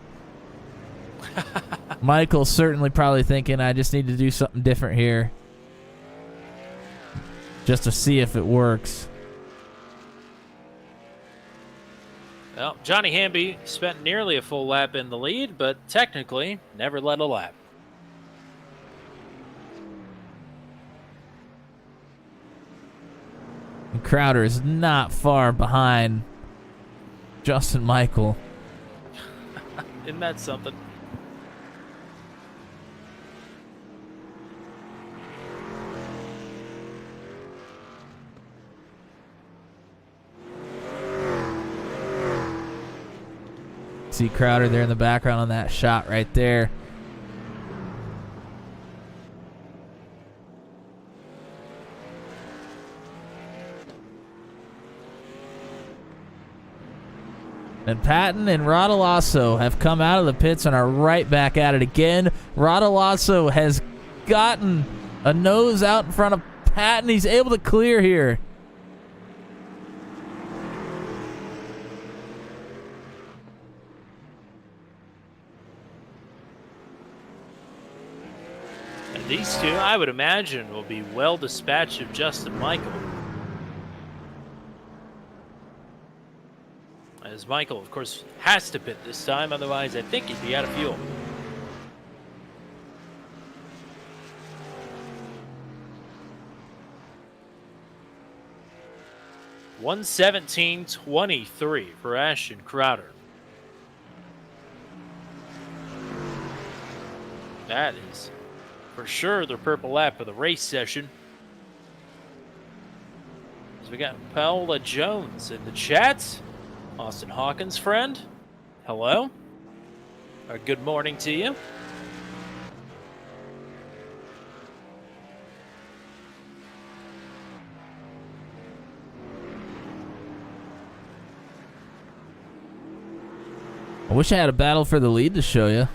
Michael's certainly probably thinking, I just need to do something different here just to see if it works. Well, Johnny Hamby spent nearly a full lap in the lead, but technically never led a lap. And Crowder is not far behind Justin Michael. Isn't that something? See Crowder there in the background on that shot right there. And Patton and Rodolasso have come out of the pits and are right back at it again. Rodolasso has gotten a nose out in front of Patton. He's able to clear here. And these two, I would imagine, will be well dispatched of Justin Michael. As Michael, of course, has to pit this time, otherwise I think he'd be out of fuel. $117.23 for Ashton Crowder. That is for sure the purple lap of the race session. As we got Paola Jones in the chat. Austin Hawkins' friend, hello, or good morning to you. I wish I had a battle for the lead to show you.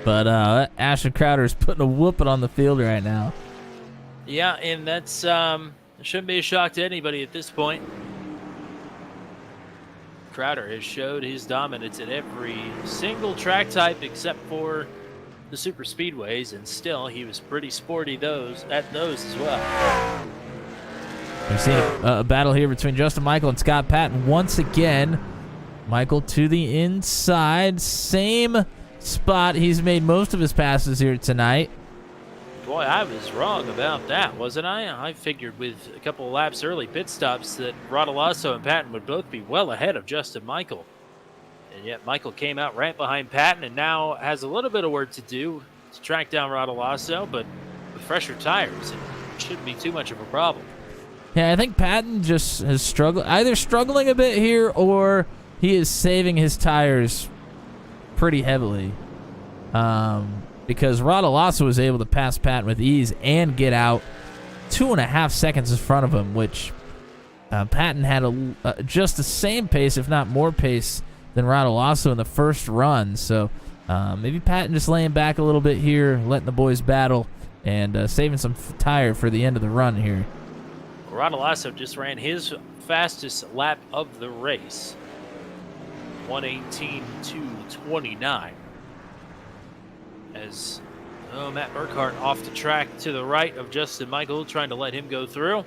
But Ashton Crowder is putting a whooping on the field right now. Yeah, and that's shouldn't be a shock to anybody at this point. Crowder has showed his dominance at every single track type except for the super speedways, and still he was pretty sporty at those as well. We've seen a battle here between Justin Michael and Scott Patton once again. Michael to the inside, same spot he's made most of his passes here tonight. Boy, I was wrong about that, wasn't I? I figured with a couple of laps early pit stops that Rodolasso and Patton would both be well ahead of Justin Michael. And yet Michael came out right behind Patton and now has a little bit of work to do to track down Rodolasso, but with fresher tires, it shouldn't be too much of a problem. Yeah, I think Patton just has either struggling a bit here or he is saving his tires pretty heavily. Because Rodolasso was able to pass Patton with ease and get out 2.5 seconds in front of him, which Patton had just the same pace, if not more pace, than Rodolasso in the first run. So maybe Patton just laying back a little bit here, letting the boys battle, and saving some tire for the end of the run here. Rodolasso just ran his fastest lap of the race, 1:18.229. As Matt Burkhart off the track to the right of Justin Michael, trying to let him go through.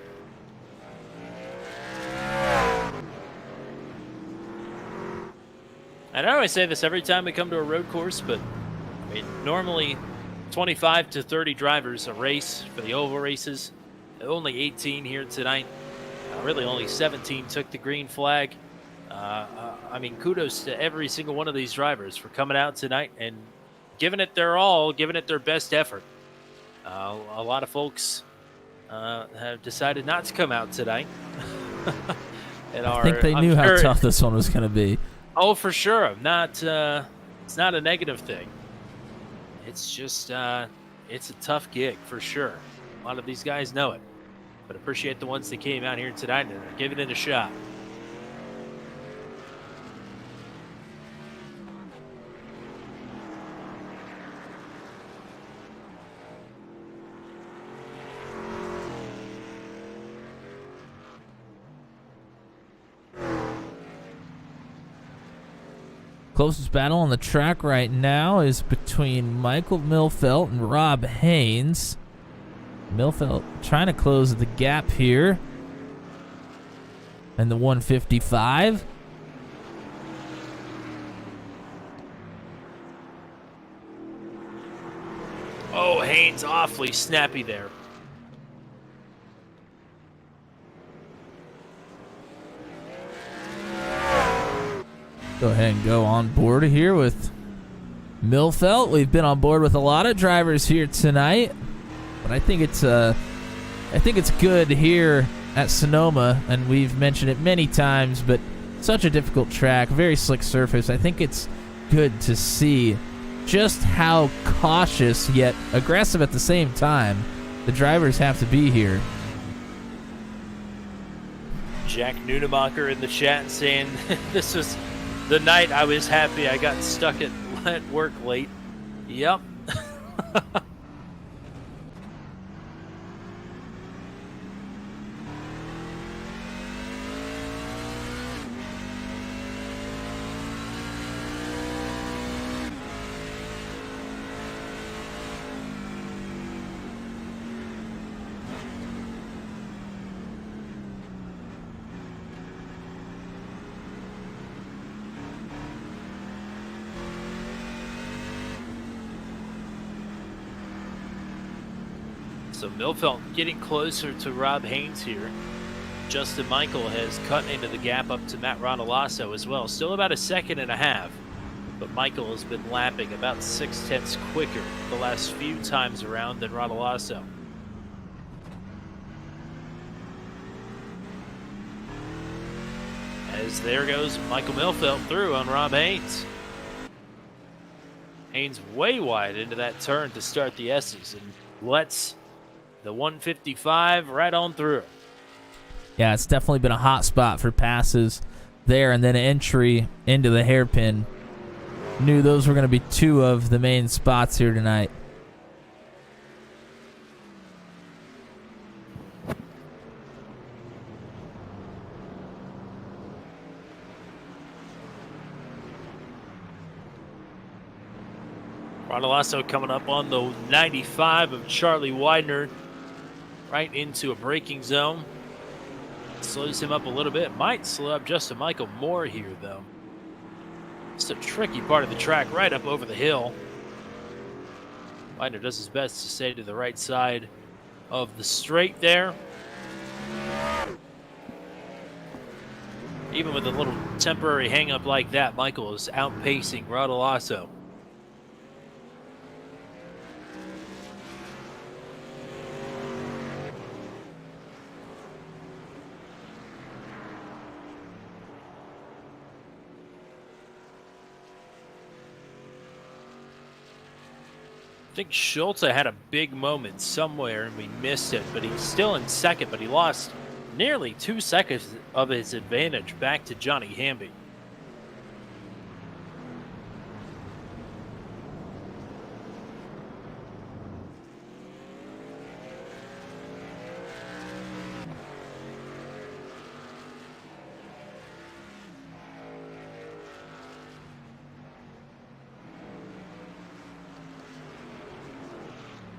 And I always say this every time we come to a road course, but I mean, normally 25 to 30 drivers a race for the oval races. Only 18 here tonight. Really only 17 took the green flag. I mean, kudos to every single one of these drivers for coming out tonight and giving it their all, giving it their best effort. A lot of folks have decided not to come out tonight. I think they knew how tough this one was going to be. Oh, for sure. It's not a negative thing. It's just it's a tough gig for sure. A lot of these guys know it, but appreciate the ones that came out here tonight and are giving it a shot. Closest battle on the track right now is between Michael Milfelt and Rob Haynes. Milfelt trying to close the gap here in the 155. Oh, Haynes awfully snappy there. Go ahead and go on board here with Milfelt. We've been on board with a lot of drivers here tonight, but I think it's good here at Sonoma, and we've mentioned it many times, but such a difficult track, very slick surface. I think it's good to see just how cautious yet aggressive at the same time the drivers have to be here. Jack Nunemacher in the chat saying this was the night I was happy I got stuck at work late. Yep. So Milfelt getting closer to Rob Haynes here. Justin Michael has cut into the gap up to Matt Rodolasso as well. Still about 1.5 seconds, but Michael has been lapping about 0.6 quicker the last few times around than Rodolasso. As there goes Michael Milfelt through on Rob Haynes. Haynes way wide into that turn to start the S's and lets the 155 right on through. Yeah, it's definitely been a hot spot for passes there and then entry into the hairpin. Knew those were going to be two of the main spots here tonight. Rodolasso coming up on the 95 of Charlie Widener, right into a braking zone. Slows him up a little bit. Might slow up Justin Michael more here, though. It's a tricky part of the track, right up over the hill. Widener does his best to stay to the right side of the straight there. Even with a little temporary hang-up like that, Michael is outpacing Rodolasso. I think Schultz had a big moment somewhere and we missed it, but he's still in second, but he lost nearly 2 seconds of his advantage back to Johnny Hamby.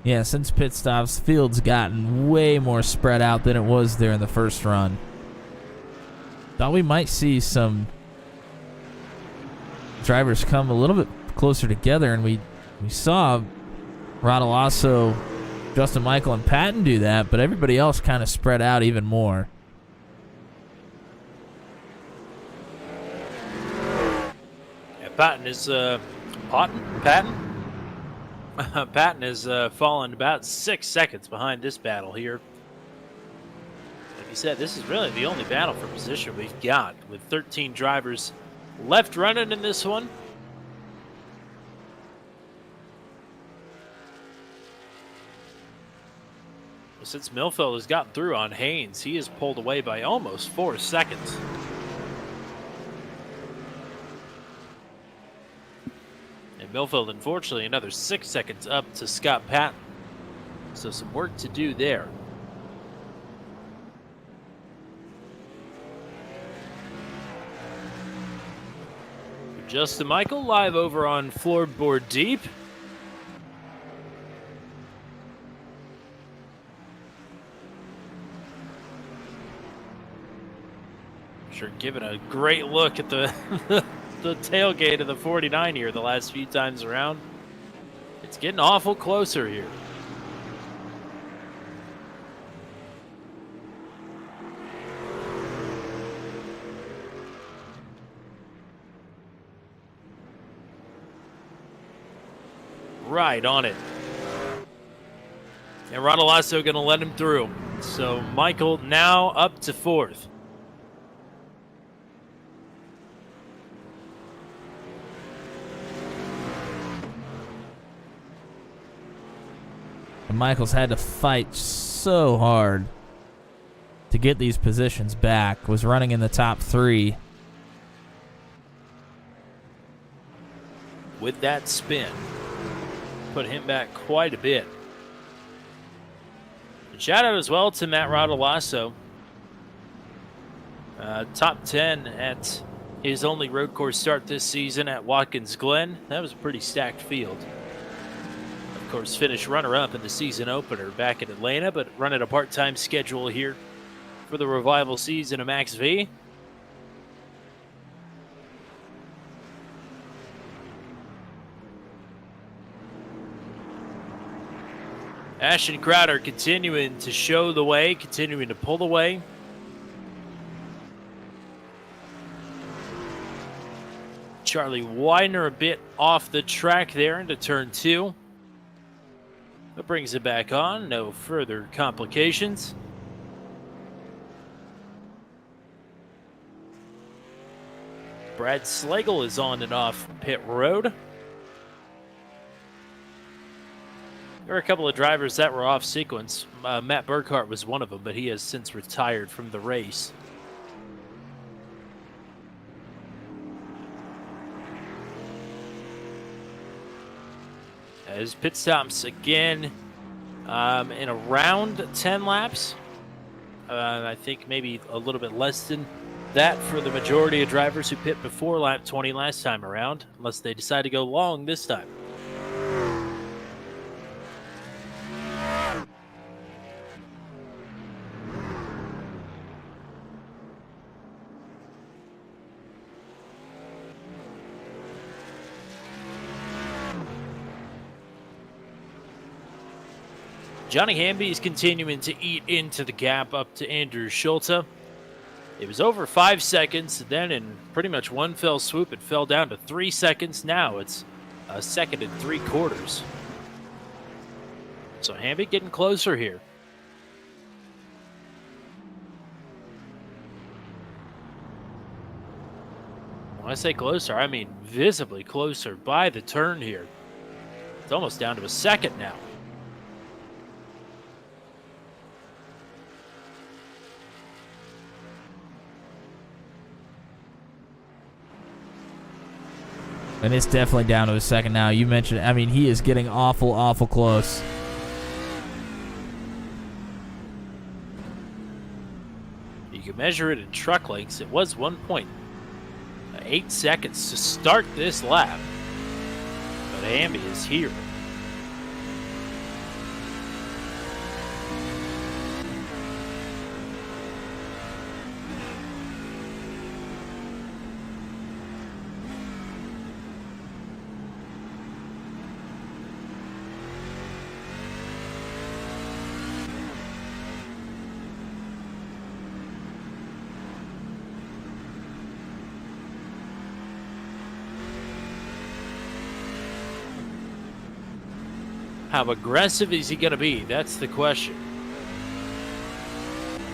Yeah, since pit stops, field's gotten way more spread out than it was there in the first run. Thought we might see some drivers come a little bit closer together, and we saw Rodolasso, Justin Michael, and Patton do that, but everybody else kind of spread out even more. Yeah, Patton is Patton has fallen about 6 seconds behind this battle here. Like you said, this is really the only battle for position we've got, with 13 drivers left running in this one. Since Millfield has gotten through on Haynes, he is pulled away by almost 4 seconds. Millfield, unfortunately, another 6 seconds up to Scott Patton. So some work to do there. Justin Michael live over on Floorboard Deep. Sure, giving a great look at the the tailgate of the 49 here the last few times around. It's getting awful closer here. Right on it. And Rodolasso going to let him through. So Michael now up to 4th. And Michael's had to fight so hard to get these positions back. Was running in the top 3. With that spin, put him back quite a bit. And shout out as well to Matt Rodolasso. Top 10 at his only road course start this season at Watkins Glen. That was a pretty stacked field. Of course, finished runner-up in the season opener back in Atlanta, but running a part-time schedule here for the revival season of Max V. Ashton Crowder continuing to show the way, continuing to pull the way. Charlie Widener a bit off the track there into turn 2. But brings it back on, no further complications. Brad Slagle is on and off pit road. There were a couple of drivers that were off sequence. Matt Burkhart was one of them, but he has since retired from the race. As pit stops again in around 10 laps. I think maybe a little bit less than that for the majority of drivers who pit before lap 20 last time around, unless they decide to go long this time. Johnny Hamby is continuing to eat into the gap up to Andrew Schulte. It was over 5 seconds, then in pretty much one fell swoop, it fell down to 3 seconds. Now it's a second and 3/4. So Hamby getting closer here. When I say closer, I mean visibly closer by the turn here. It's almost down to a second now. And it's definitely down to a second now. You mentioned, I mean, he is getting awful, awful close. You can measure it in truck lengths. It was 1.8 seconds to start this lap. But Hamby is here. How aggressive is he going to be? That's the question.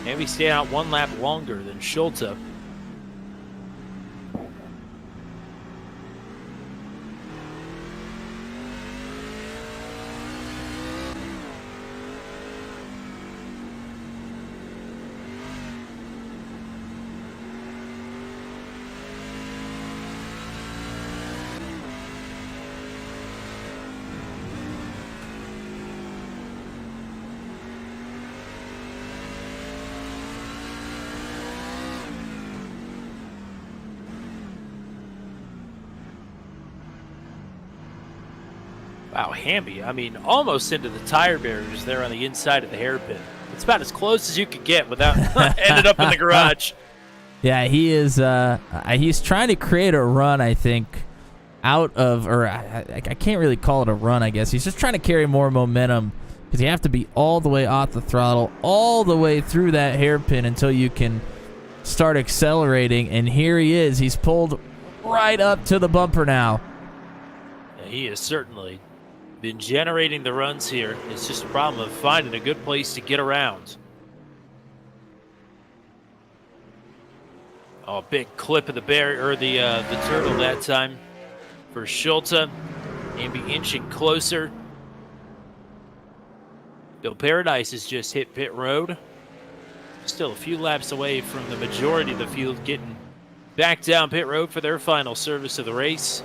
Maybe stay out one lap longer than Schulte. Wow, Hamby, I mean, almost into the tire barriers there on the inside of the hairpin. It's about as close as you could get without ended up in the garage. Yeah, he is. He's trying to create a run, I think, out of, or I can't really call it a run, I guess. He's just trying to carry more momentum because you have to be all the way off the throttle, all the way through that hairpin until you can start accelerating. And here he is. He's pulled right up to the bumper now. Yeah, he is certainly been generating the runs here. It's just a problem of finding a good place to get around. Oh, big clip of the barrier, or the turtle that time for Schulte. Hamby inching closer. Bill Paradise has just hit pit road. Still a few laps away from the majority of the field getting back down pit road for their final service of the race.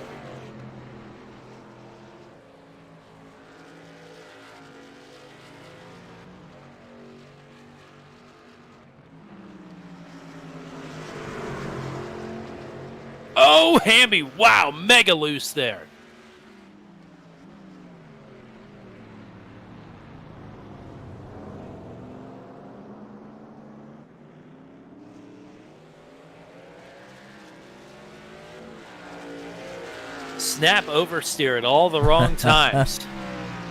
Oh, Hamby, wow, mega loose there. Snap oversteer at all the wrong times.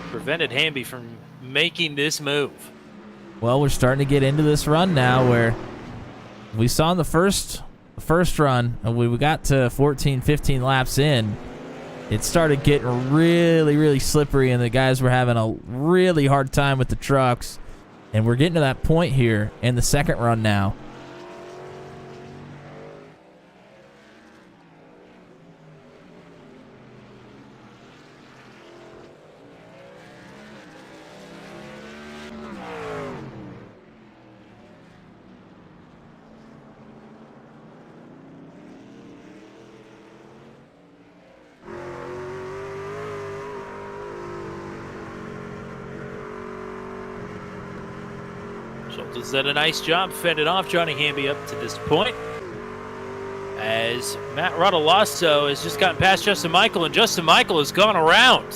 Prevented Hamby from making this move. Well, we're starting to get into this run now where we saw in the first run, and we got to 14, 15 laps in, it started getting really, really slippery, and the guys were having a really hard time with the trucks. And we're getting to that point here in the second run now. Schultz did a nice job fending off Johnny Hamby up to this point. As Matt Rodolasso has just gotten past Justin Michael, and Justin Michael has gone around.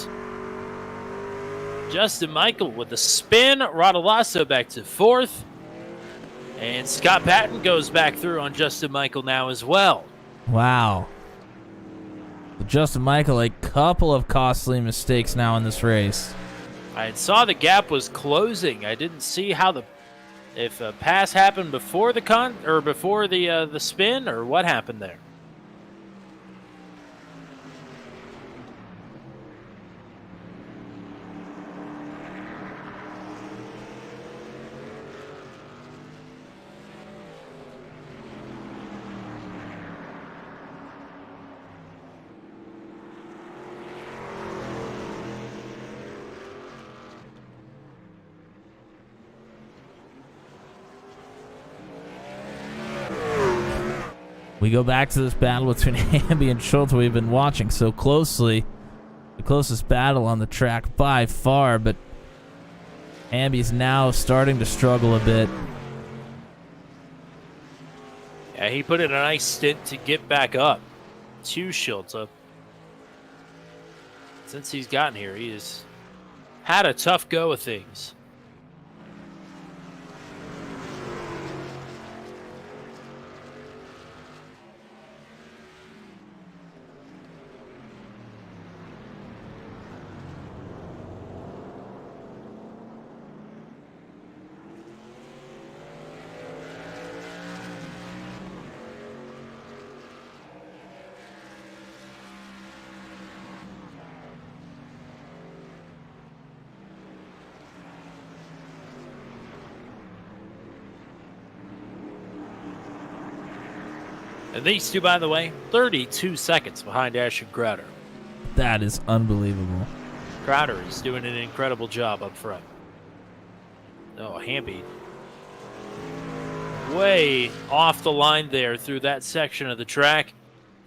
Justin Michael with a spin. Rodolasso back to fourth. And Scott Patton goes back through on Justin Michael now as well. Wow. Justin Michael, a couple of costly mistakes now in this race. I saw the gap was closing. I didn't see how if a pass happened before the spin, or what happened there. We go back to this battle between Hamby and Schultz we've been watching so closely. The closest battle on the track by far, but Hamby's now starting to struggle a bit. Yeah, he put in a nice stint to get back up to Schultz. Since he's gotten here, he has had a tough go of things. And these two, by the way, 32 seconds behind Ashton Crowder. That is unbelievable. Crowder is doing an incredible job up front. Oh, Hamby. Way off the line there through that section of the track.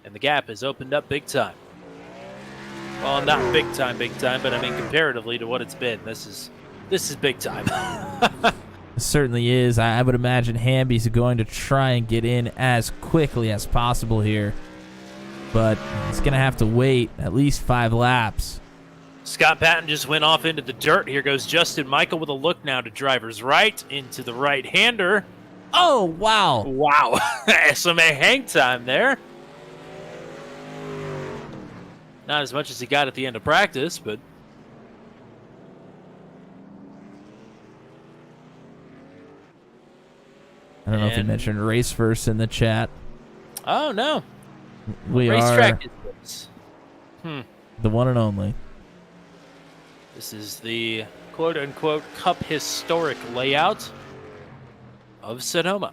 And the gap has opened up big time. Well, not big time, but I mean comparatively to what it's been, this is big time. It certainly is. I would imagine Hamby's going to try and get in as quickly as possible here. But he's going to have to wait at least 5 laps. Scott Patton just went off into the dirt. Here goes Justin Michael with a look now to driver's right into the right-hander. Oh, wow. Wow. Some hang time there. Not as much as he got at the end of practice, but... I don't know if you mentioned race first in the chat. Oh, no. We Racetrack are is the one and only. This is the quote-unquote Cup historic layout of Sonoma.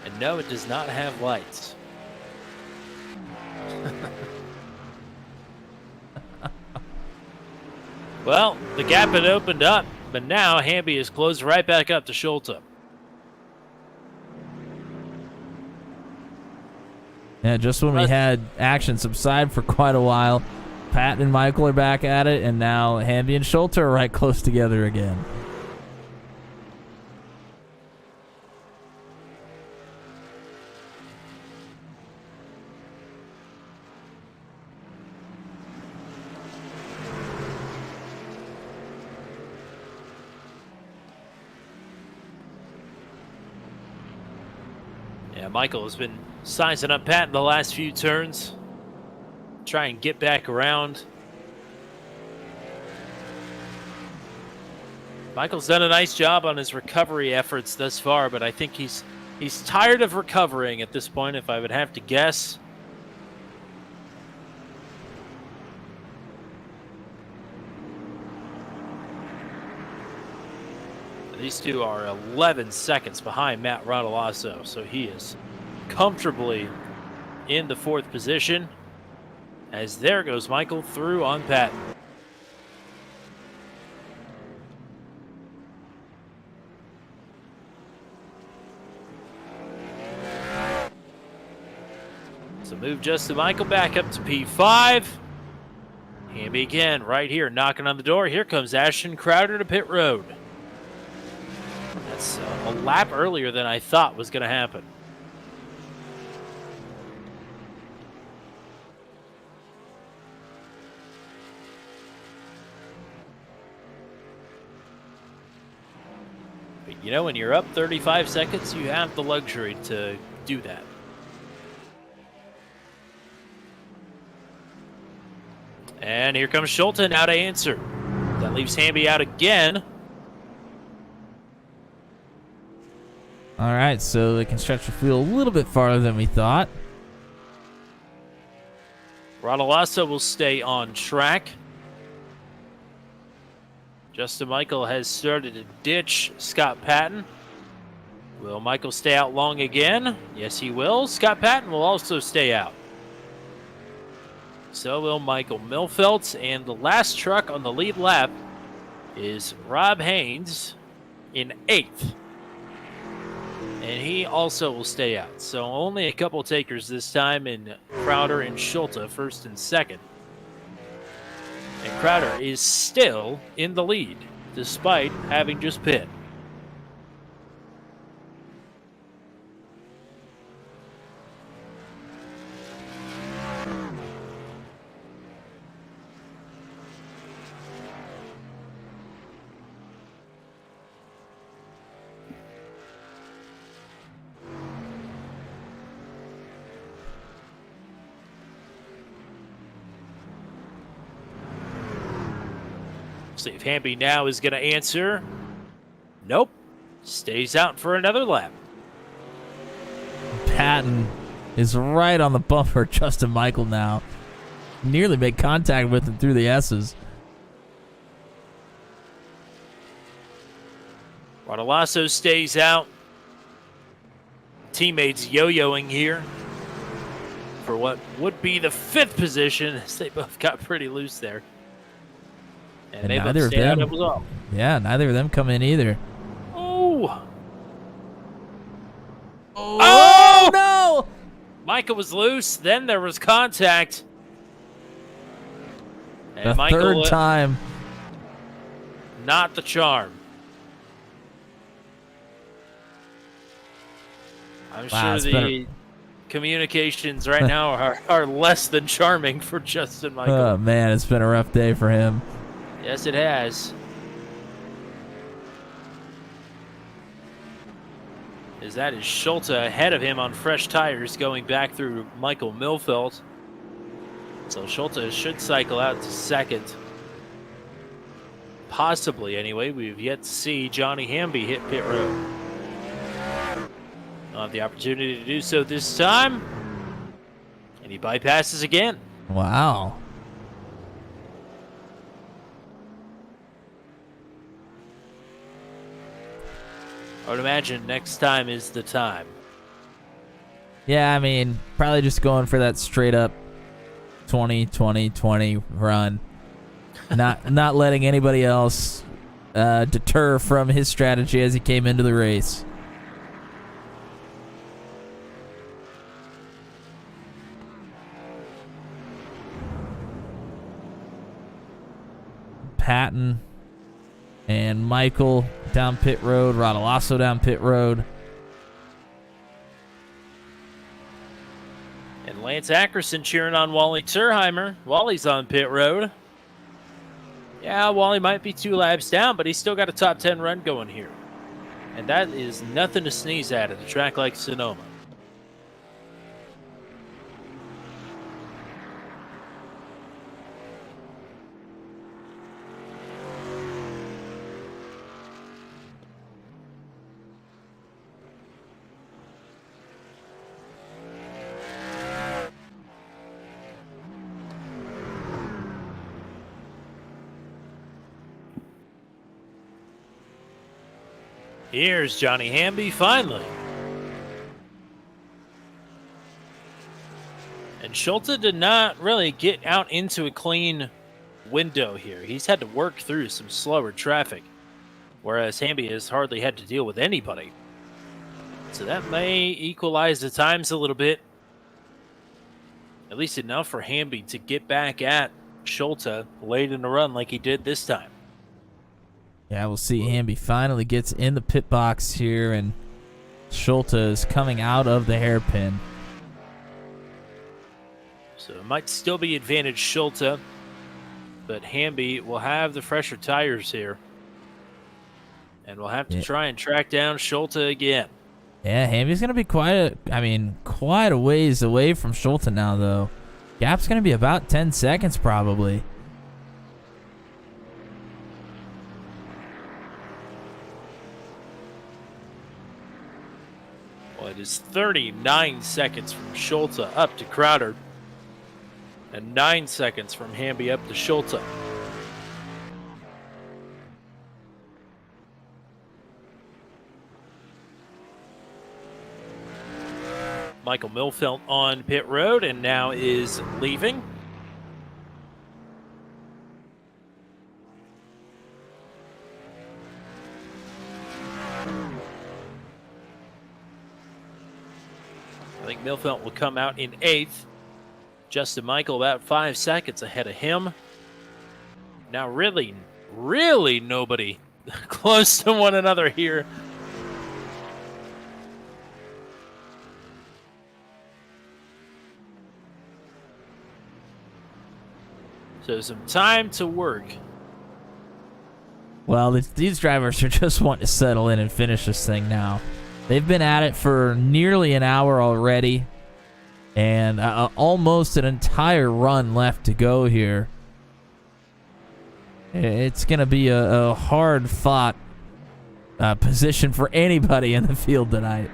And no, it does not have lights. Well, the gap had opened up, but now Hamby is closed right back up to Schultz. Yeah, just when we had action subside for quite a while, Pat and Michael are back at it, and now Hamby and Schultz are right close together again. Yeah, Michael has been sizing up Pat in the last few turns. Try and get back around. Michael's done a nice job on his recovery efforts thus far, but I think he's tired of recovering at this point, if I would have to guess. These two are 11 seconds behind Matt Rodolasso, so he is comfortably in the 4th position. As there goes Michael through on Patton. move Justin Michael back up to P5. Hamby again, right here, knocking on the door. Here comes Ashton Crowder to pit road. That's a lap earlier than I thought was going to happen. But you know, when you're up 35 seconds, you have the luxury to do that. And here comes Schulte now to answer. That leaves Hamby out again. All right, so they can stretch the field a little bit farther than we thought. Rodolasso will stay on track. Justin Michael has started to ditch Scott Patton. Will Michael stay out long again? Yes, he will. Scott Patton will also stay out. So will Michael Milfelt, and the last truck on the lead lap is Rob Haynes in 8th. And he also will stay out. So only a couple takers this time in Crowder and Schulte, 1st and 2nd. And Crowder is still in the lead, despite having just pit. See if Hamby now is going to answer. Nope. Stays out for another lap. Patton is right on the bumper of Justin Michael now. Nearly made contact with him through the S's. Rodolasso stays out. Teammates yo-yoing here for what would be the 5th position, as they both got pretty loose there. And they both stayed out as well. Yeah, neither of them come in either. Oh! Oh, no! Michael was loose, then there was contact. And The Michael, third time. not the charm. I'm Wow, sure the communications right now are less than charming for Justin Michael. Oh, man, it's been a rough day for him. Yes, it has. As that is Schulte ahead of him on fresh tires going back through Michael Milfelt. So Schulte should cycle out to 2nd. Possibly, anyway. We've yet to see Johnny Hamby hit pit road. I'll have the opportunity to do so this time. And he bypasses again. Wow. I would imagine next time is the time. Yeah, I mean, probably just going for that straight up 20-20-20 run. Not letting anybody else deter from his strategy as he came into the race. Patton and Michael down pit road, Rodolasso down pit road. And Lance Ackerson cheering on Wally Turheimer. Wally's on pit road. Yeah, Wally might be 2 laps down, but he's still got a top 10 run going here. And that is nothing to sneeze at a track like Sonoma. Here's Johnny Hamby finally. And Schulte did not really get out into a clean window here. He's had to work through some slower traffic, whereas Hamby has hardly had to deal with anybody. So that may equalize the times a little bit. At least enough for Hamby to get back at Schulte late in the run like he did this time. Yeah, we'll see. Hamby finally gets in the pit box here, and Schulte is coming out of the hairpin. So it might still be advantage Schulte, but Hamby will have the fresher tires here. And we'll have to try and track down Schulte again. Yeah, Hamby's going to be quite a ways away from Schulte now, though. Gap's going to be about 10 seconds, probably. Well, it is 39 seconds from Schulte up to Crowder. And 9 seconds from Hamby up to Schulte. Michael Milfelt on pit road and now is leaving. I think Milfelt will come out in 8th. Justin Michael about 5 seconds ahead of him. Now really nobody close to one another here. So some time to work. Well, these drivers are just wanting to settle in and finish this thing now. They've been at it for nearly an hour already, and almost an entire run left to go here. It's going to be a hard-fought position for anybody in the field tonight.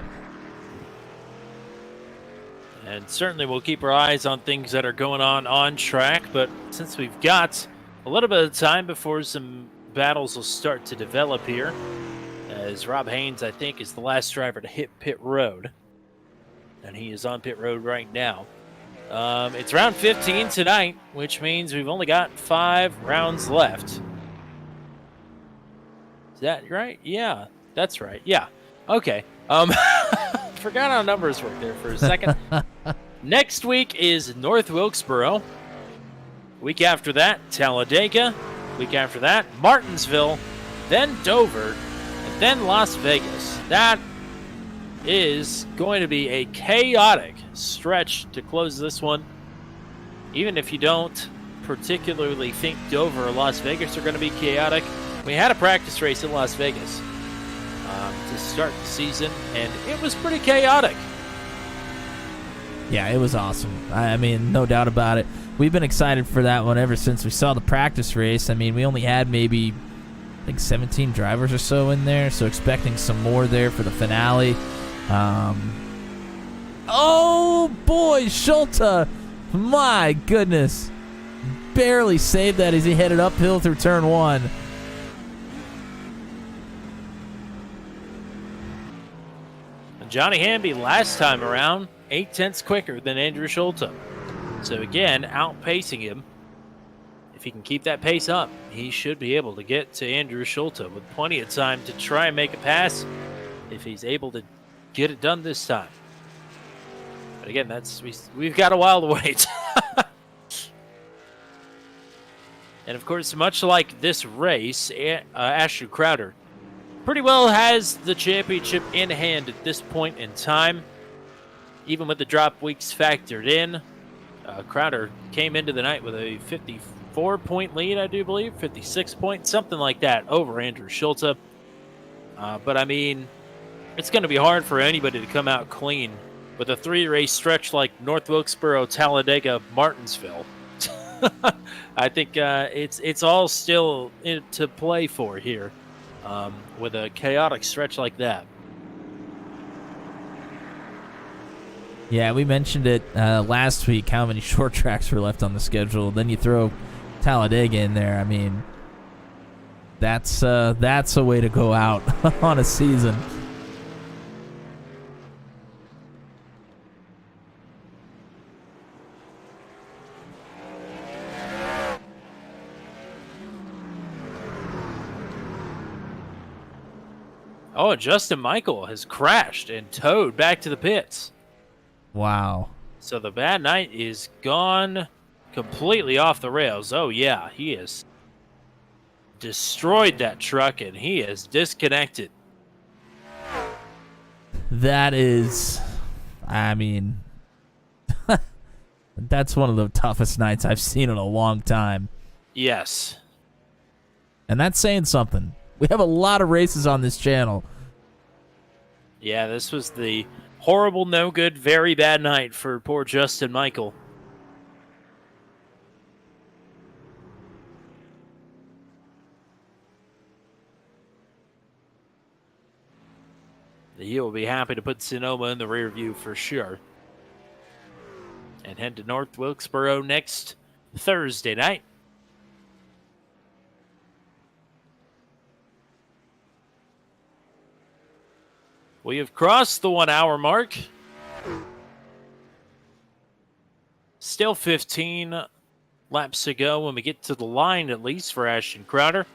And certainly we'll keep our eyes on things that are going on track, but since we've got a little bit of time before some battles will start to develop here, as Rob Haynes, I think, is the last driver to hit pit road, and he is on pit road right now. It's round 15 tonight, which means we've only got 5 rounds left. Is that right? Yeah, that's right. Yeah. Okay. Forgot how numbers work there for a second. Next week is North Wilkesboro. Week after that, Talladega. Week after that, Martinsville. Then Dover. And then Las Vegas. That is going to be a chaotic stretch to close this one. Even if you don't particularly think Dover or Las Vegas are going to be chaotic, we had a practice race in Las Vegas to start the season, and it was pretty chaotic. Yeah, it was awesome. I mean, no doubt about it. We've been excited for that one ever since we saw the practice race. I mean, we only had maybe, I think, 17 drivers or so in there, so expecting some more there for the finale. Oh, boy, Schulte. My goodness. Barely saved that as he headed uphill through turn 1. Johnny Hamby last time around, 0.8 quicker than Andrew Schulte. So again, outpacing him. If he can keep that pace up, he should be able to get to Andrew Schulte with plenty of time to try and make a pass if he's able to get it done this time. But again, we've got a while to wait. And of course, much like this race, Asher Crowder pretty well has the championship in hand at this point in time. Even with the drop weeks factored in, Crowder came into the night with a 54-point lead, I do believe, 56 points, something like that, over Andrew Schulte. But I mean, it's going to be hard for anybody to come out clean with a 3-race stretch like North Wilkesboro, Talladega, Martinsville. I think it's all still to play for here. With a chaotic stretch like that. Yeah, we mentioned it last week, how many short tracks were left on the schedule. Then you throw Talladega in there. I mean, that's a way to go out on a season. Oh, Justin Michael has crashed and towed back to the pits. Wow. So the Bad Knight is gone completely off the rails. Oh, yeah, he has destroyed that truck, and he is disconnected. That is, I mean, that's one of the toughest nights I've seen in a long time. Yes. And that's saying something. We have a lot of races on this channel. Yeah, this was the horrible, no good, very bad night for poor Justin Michael. He will be happy to put Sonoma in the rear view for sure. And head to North Wilkesboro next Thursday night. We have crossed the 1 hour mark. Still 15 laps to go when we get to the line, at least for Ashton Crowder.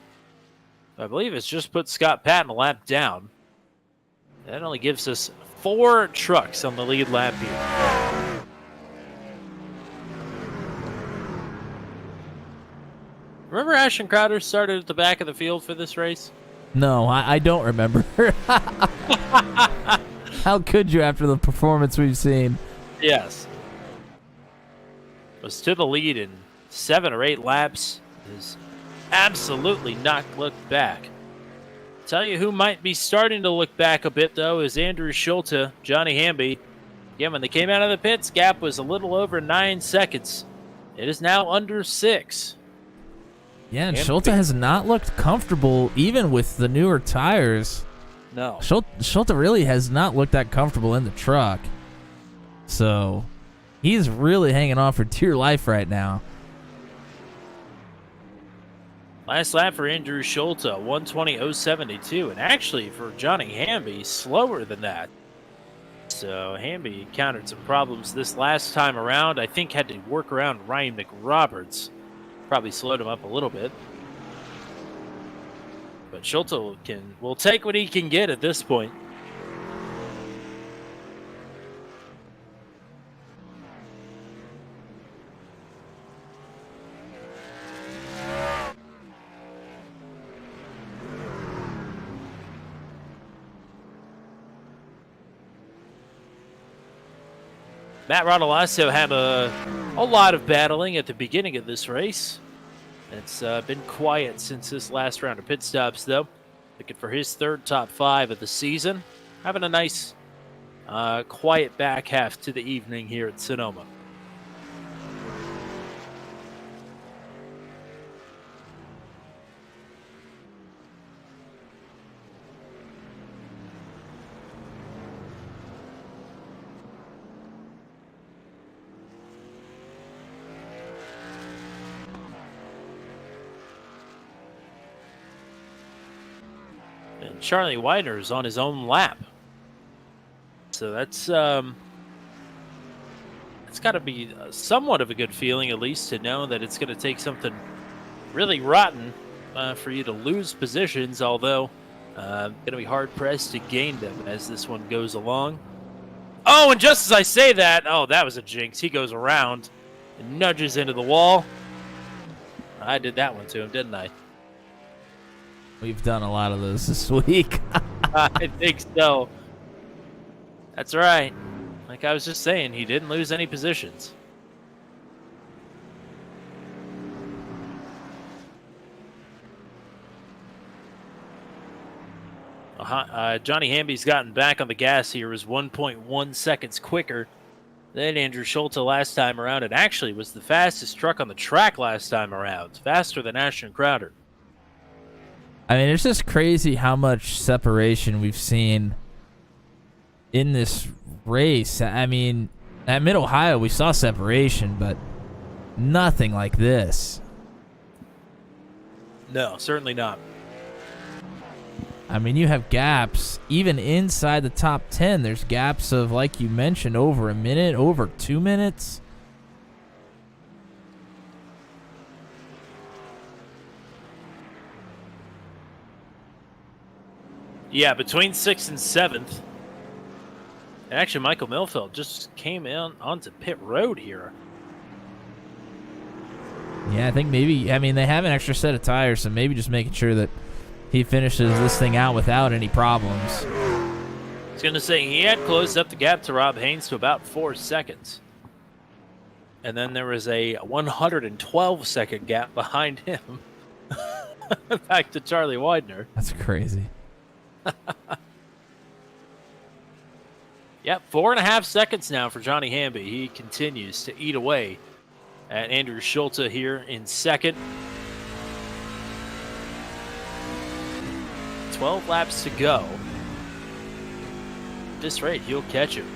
I believe it's just put Scott Patton a lap down. That only gives us 4 trucks on the lead lap here. Remember Ashton Crowder started at the back of the field for this race? No, I don't remember. How could you after the performance we've seen? Yes. Was to the lead in 7 or 8 laps. Has absolutely not looked back. Tell you who might be starting to look back a bit, though, is Andrew Schulte, Johnny Hamby. Again, when they came out of the pits, gap was a little over 9 seconds. It is now under 6. Yeah, and Schulte has not looked comfortable, even with the newer tires. No. Schulte really has not looked that comfortable in the truck. So, he's really hanging on for dear life right now. Last lap for Andrew Schulte, 1:20.072, and actually for Johnny Hamby, slower than that. So Hamby encountered some problems this last time around. I think had to work around Ryan McRoberts. Probably slowed him up a little bit. But Schulte will take what he can get at this point. Matt Rodolasso had a lot of battling at the beginning of this race. It's been quiet since this last round of pit stops, though. Looking for his 3rd top 5 of the season. Having a nice, quiet back half to the evening here at Sonoma. And Charlie Widener is on his own lap. So that's got to be somewhat of a good feeling, at least, to know that it's going to take something really rotten for you to lose positions, although going to be hard-pressed to gain them as this one goes along. Oh, and just as I say that, oh, that was a jinx. He goes around and nudges into the wall. I did that one to him, didn't I? We've done a lot of those this week. I think so. That's right. Like I was just saying, he didn't lose any positions. Johnny Hamby's gotten back on the gas here. Was 1.1 seconds quicker than Andrew Schulte last time around. It actually was the fastest truck on the track last time around. Faster than Ashton Crowder. I mean, it's just crazy how much separation we've seen in this race. I mean, at Mid-Ohio, we saw separation, but nothing like this. No, certainly not. I mean, you have gaps. Even inside the top 10, there's gaps of, like you mentioned, over a minute, over 2 minutes. Yeah, between 6th and 7th. And actually, Michael Milfeld just came in onto pit road here. Yeah, I think maybe, I mean, they have an extra set of tires, so maybe just making sure that he finishes this thing out without any problems. I was going to say, he had closed up the gap to Rob Haynes to about 4 seconds. And then there was a 112-second gap behind him. Back to Charlie Widener. That's crazy. Yep, 4.5 seconds now for Johnny Hamby. He continues to eat away at Andrew Schulte here in second. 12 laps to go. At this rate, he'll catch him.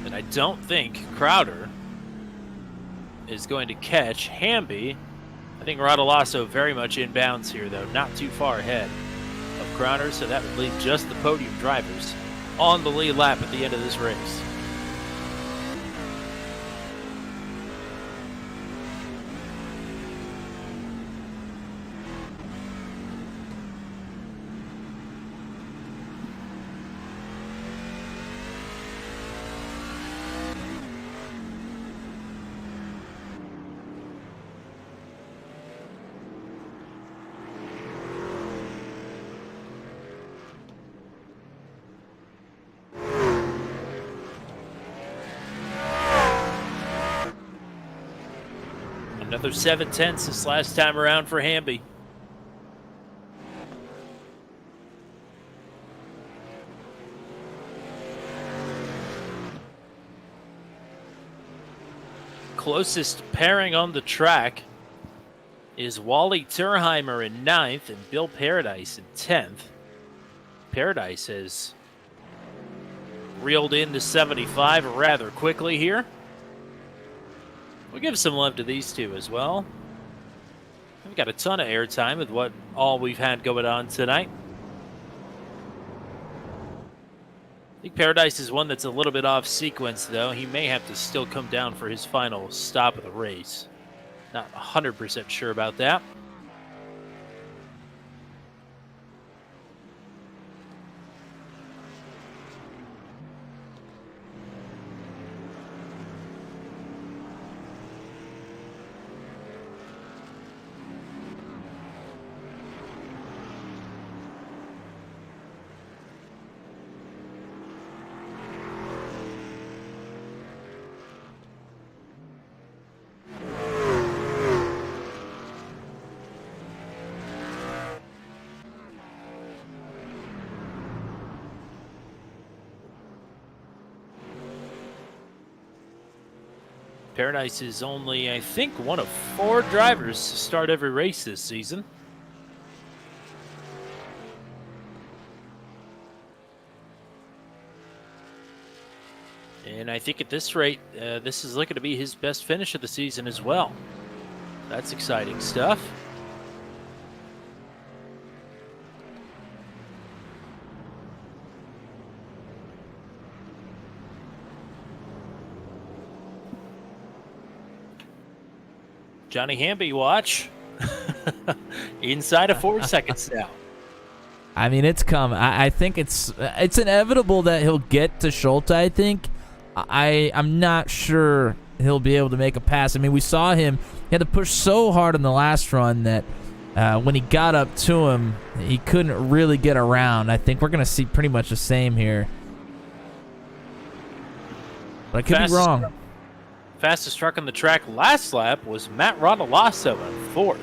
And I don't think Crowder is going to catch Hamby. I think Radalasso very much inbounds here, though, not too far ahead of Crowder, so that would leave just the podium drivers on the lead lap at the end of this race. Another 7/10 this last time around for Hamby. Closest pairing on the track is Wally Turheimer in 9th and Bill Paradise in 10th. Paradise has reeled into 75 rather quickly here. We'll give some love to these two as well. We've got a ton of airtime with what all we've had going on tonight. I think Paradise is one that's a little bit off sequence, though. He may have to still come down for his final stop of the race. Not 100% sure about that. Paradise is only, I think, one of 4 drivers to start every race this season. And I think at this rate, this is looking to be his best finish of the season as well. That's exciting stuff. Johnny Hamby, watch. Inside of 4 seconds now. I mean, it's come. I think it's inevitable that he'll get to Schulte, I think. I'm not sure he'll be able to make a pass. I mean, we saw him. He had to push so hard in the last run that when he got up to him, he couldn't really get around. I think we're going to see pretty much the same here. But I could be wrong. Fastest truck on the track last lap was Matt Rodolasso in 4th.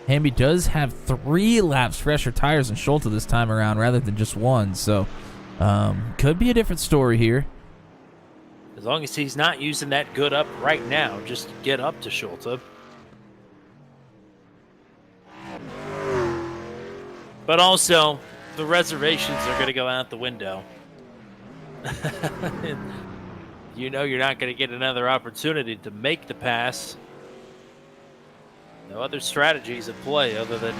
Hamby does have 3 laps fresher tires than Schulte this time around rather than just 1, so could be a different story here. As long as he's not using that good up right now just to get up to Schulte. But also, the reservations are going to go out the window. You know you're not going to get another opportunity to make the pass. No other strategies at play other than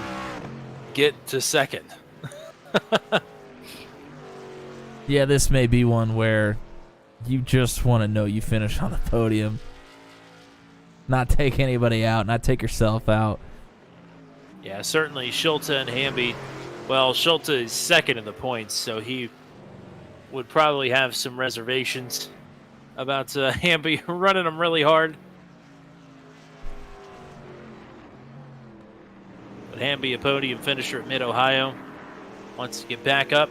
get to second. Yeah, this may be one where you just want to know you finish on the podium. not take anybody out, not take yourself out. Yeah, certainly Schulte and Hamby. Well, Schulte is second in the points, so he would probably have some reservations about Hamby running him really hard. But Hamby, a podium finisher at Mid-Ohio, wants to get back up.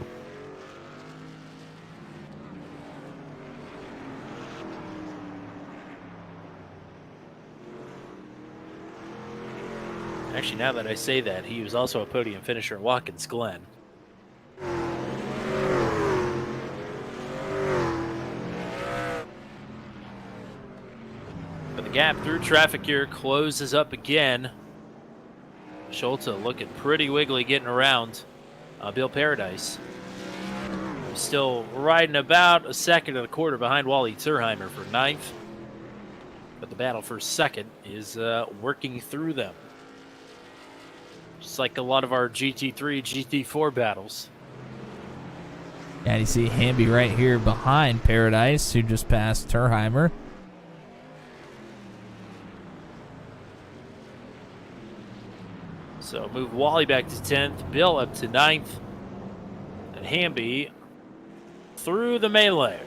Actually, now that I say that, he was also a podium finisher at Watkins Glen. But the gap through traffic here closes up again. Schulte looking pretty wiggly getting around Bill Paradise. Still riding about a second and a quarter behind Wally Thurheimer for ninth. But the battle for second is working through them. Just like a lot of our GT3, GT4 battles. Yeah, you see Hamby right here behind Paradise, who just passed Thurheimer. So move Wally back to 10th, Bill up to 9th, and Hamby through the melee.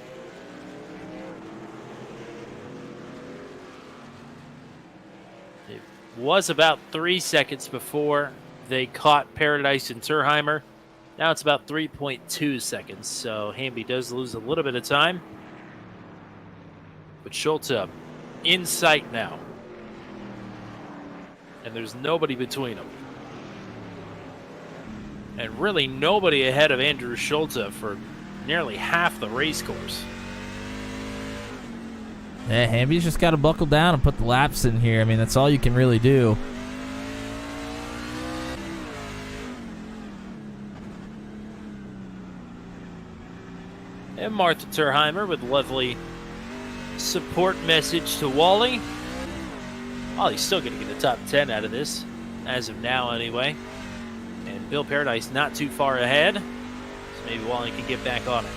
It was about 3 seconds before they caught Paradise and Thurheimer. Now it's about 3.2 seconds, so Hamby does lose a little bit of time. But Schulte in sight now. And there's nobody between them. And really nobody ahead of Andrew Schulte for nearly half the race course. Yeah, Hamby's just got to buckle down and put the laps in here. I mean, that's all you can really do. And Martha Thurheimer with a lovely support message to Wally. Wally's still going to get the top 10 out of this, as of now anyway. And Bill Paradise not too far ahead, so maybe Wally can get back on it.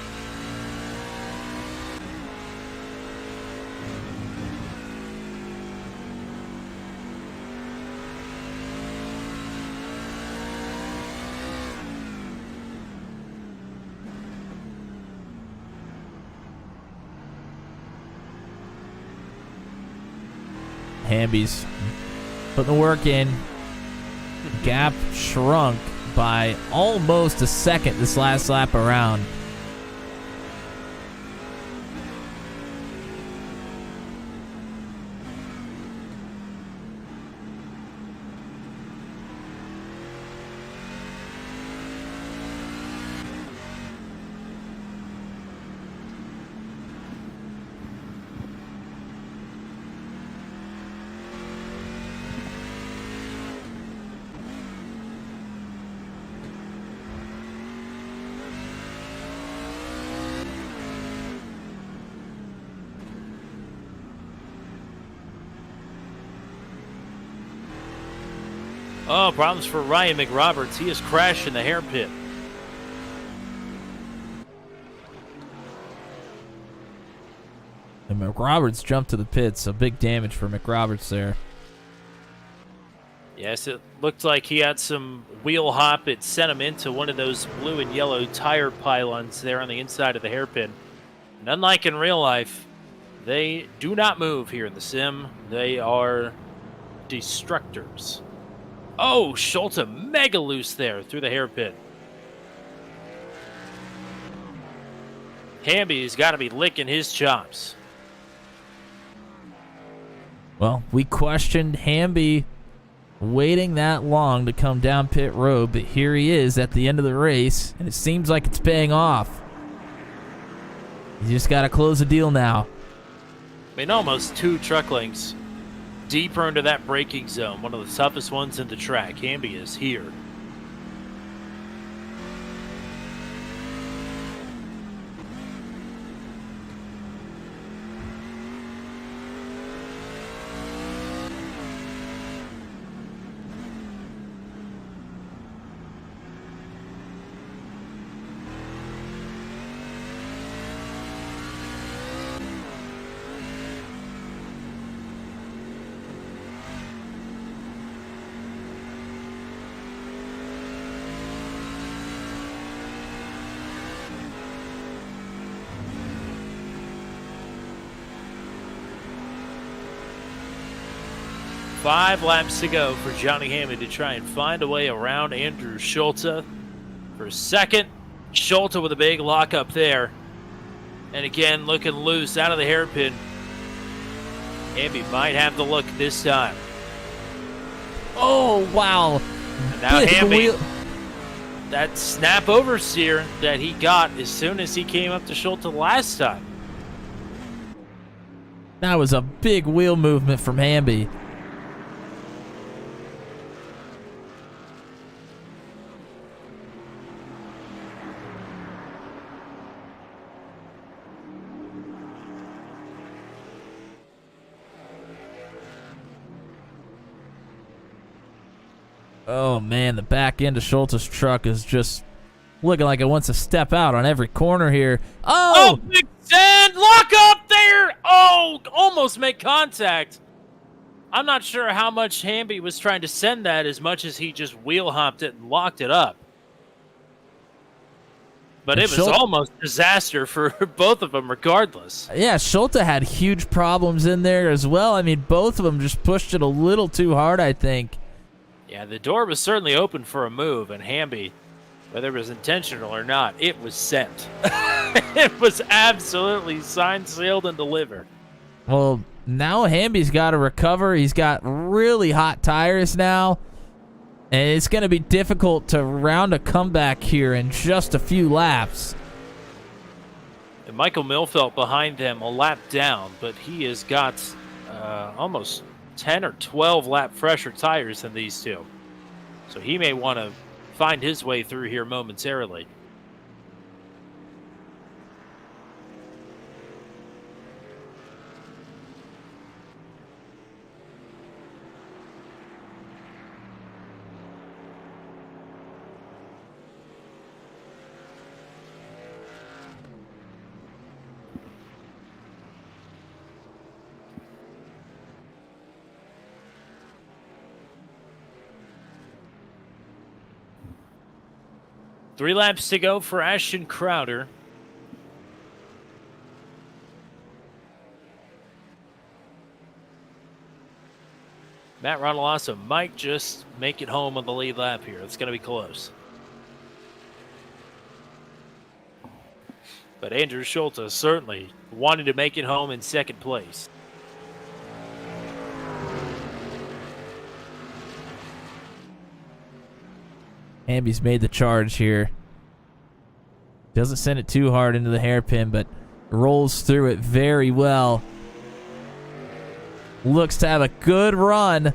Hamby's putting the work in. Gap shrunk by almost a second this last lap around. Oh, problems for Ryan McRoberts. He has crashed in the hairpin. And McRoberts jumped to the pits, so big damage for McRoberts there. Yes, it looked like he had some wheel hop. It sent him into one of those blue and yellow tire pylons there on the inside of the hairpin. And unlike in real life, they do not move here in the sim. They are destructors. Oh, Schulte mega loose there through the hairpin. Hamby's got to be licking his chops. Well, we questioned Hamby waiting that long to come down pit road, but here he is at the end of the race, and it seems like it's paying off. You just got to close the deal now. I mean, almost 2 truck lengths deeper into that braking zone, one of the toughest ones in the track. Hamby is here. 5 laps to go for Johnny Hamby to try and find a way around Andrew Schulte. For second, Schulte with a big lock up there. And again, looking loose out of the hairpin. Hamby might have the look this time. Oh, wow. And now Big Hamby, wheel. that snap oversteer that he got as soon as he came up to Schulte last time. That was a big wheel movement from Hamby. Oh, man, the back end of Schulte's truck is just looking like it wants to step out on every corner here. Oh, big sand! Lock up there! Oh, almost make contact. I'm not sure how much Hamby was trying to send that as much as he just wheel hopped it and locked it up. But it was almost disaster for both of them regardless. Yeah, Schulte had huge problems in there as well. I mean, both of them just pushed it a little too hard, I think. Yeah, the door was certainly open for a move, and Hamby, whether it was intentional or not, it was sent. It was absolutely signed, sealed, and delivered. Well, now Hamby's got to recover. He's got really hot tires now, and it's going to be difficult to round a comeback here in just a few laps. And Michael Milfelt behind them a lap down, but he has got almost 10 or 12 lap fresher tires than these two. So he may want to find his way through here momentarily. Three laps to go for Ashton Crowder. Matt Rodolasa might just make it home on the lead lap here. It's going to be close. But Andrew Schulte certainly wanted to make it home in second place. Hamby's made the charge here. Doesn't send it too hard into the hairpin, but rolls through it very well. Looks to have a good run.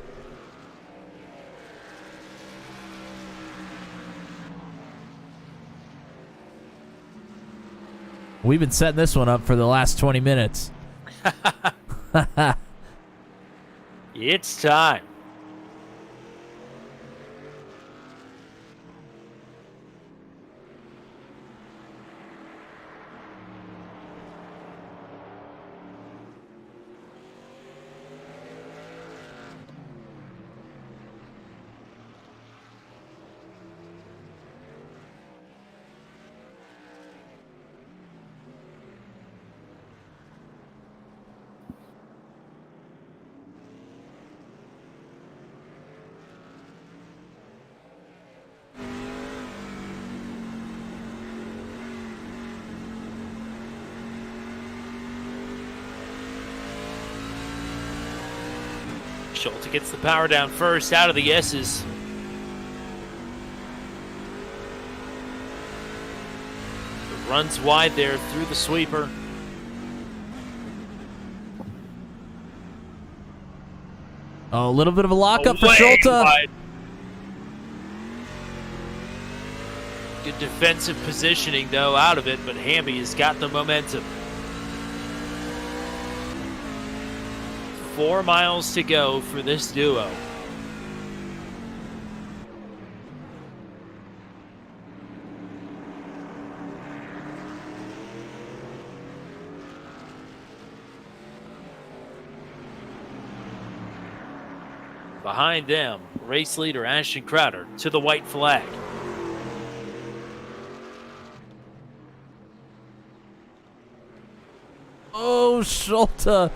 We've been setting this one up for the last 20 minutes. It's time. Schulte gets the power down first out of the S's. Runs wide there through the sweeper. Oh, a little bit of a lockup for Way Schulte. wide. Good defensive positioning, though, out of it, but Hamby has got the momentum. 4 miles to go for this duo. Behind them, race leader Ashton Crowder to the white flag. Oh, Schulte.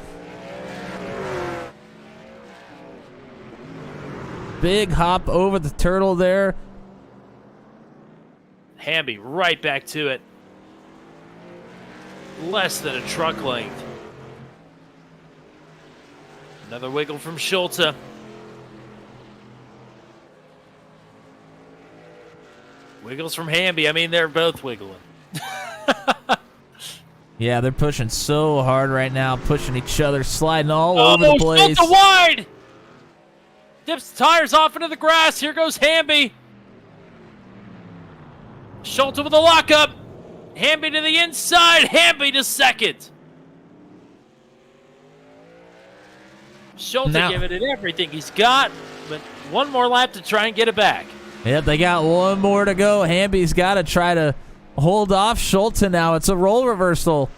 Big hop over the turtle there. Hamby right back to it. Less than a truck length. Another wiggle from Schulte. Wiggles from Hamby. I mean, they're both wiggling. Yeah, they're pushing so hard right now, pushing each other, sliding all over the place. Schulte wide! Dips the tires off into the grass. Here goes Hamby. Schulte with a lockup. Hamby to the inside. Hamby to second. Schulte giving it everything he's got, but one more lap to try and get it back. Yep, they got one more to go. Hamby's got to try to hold off Schulte now. It's a role reversal.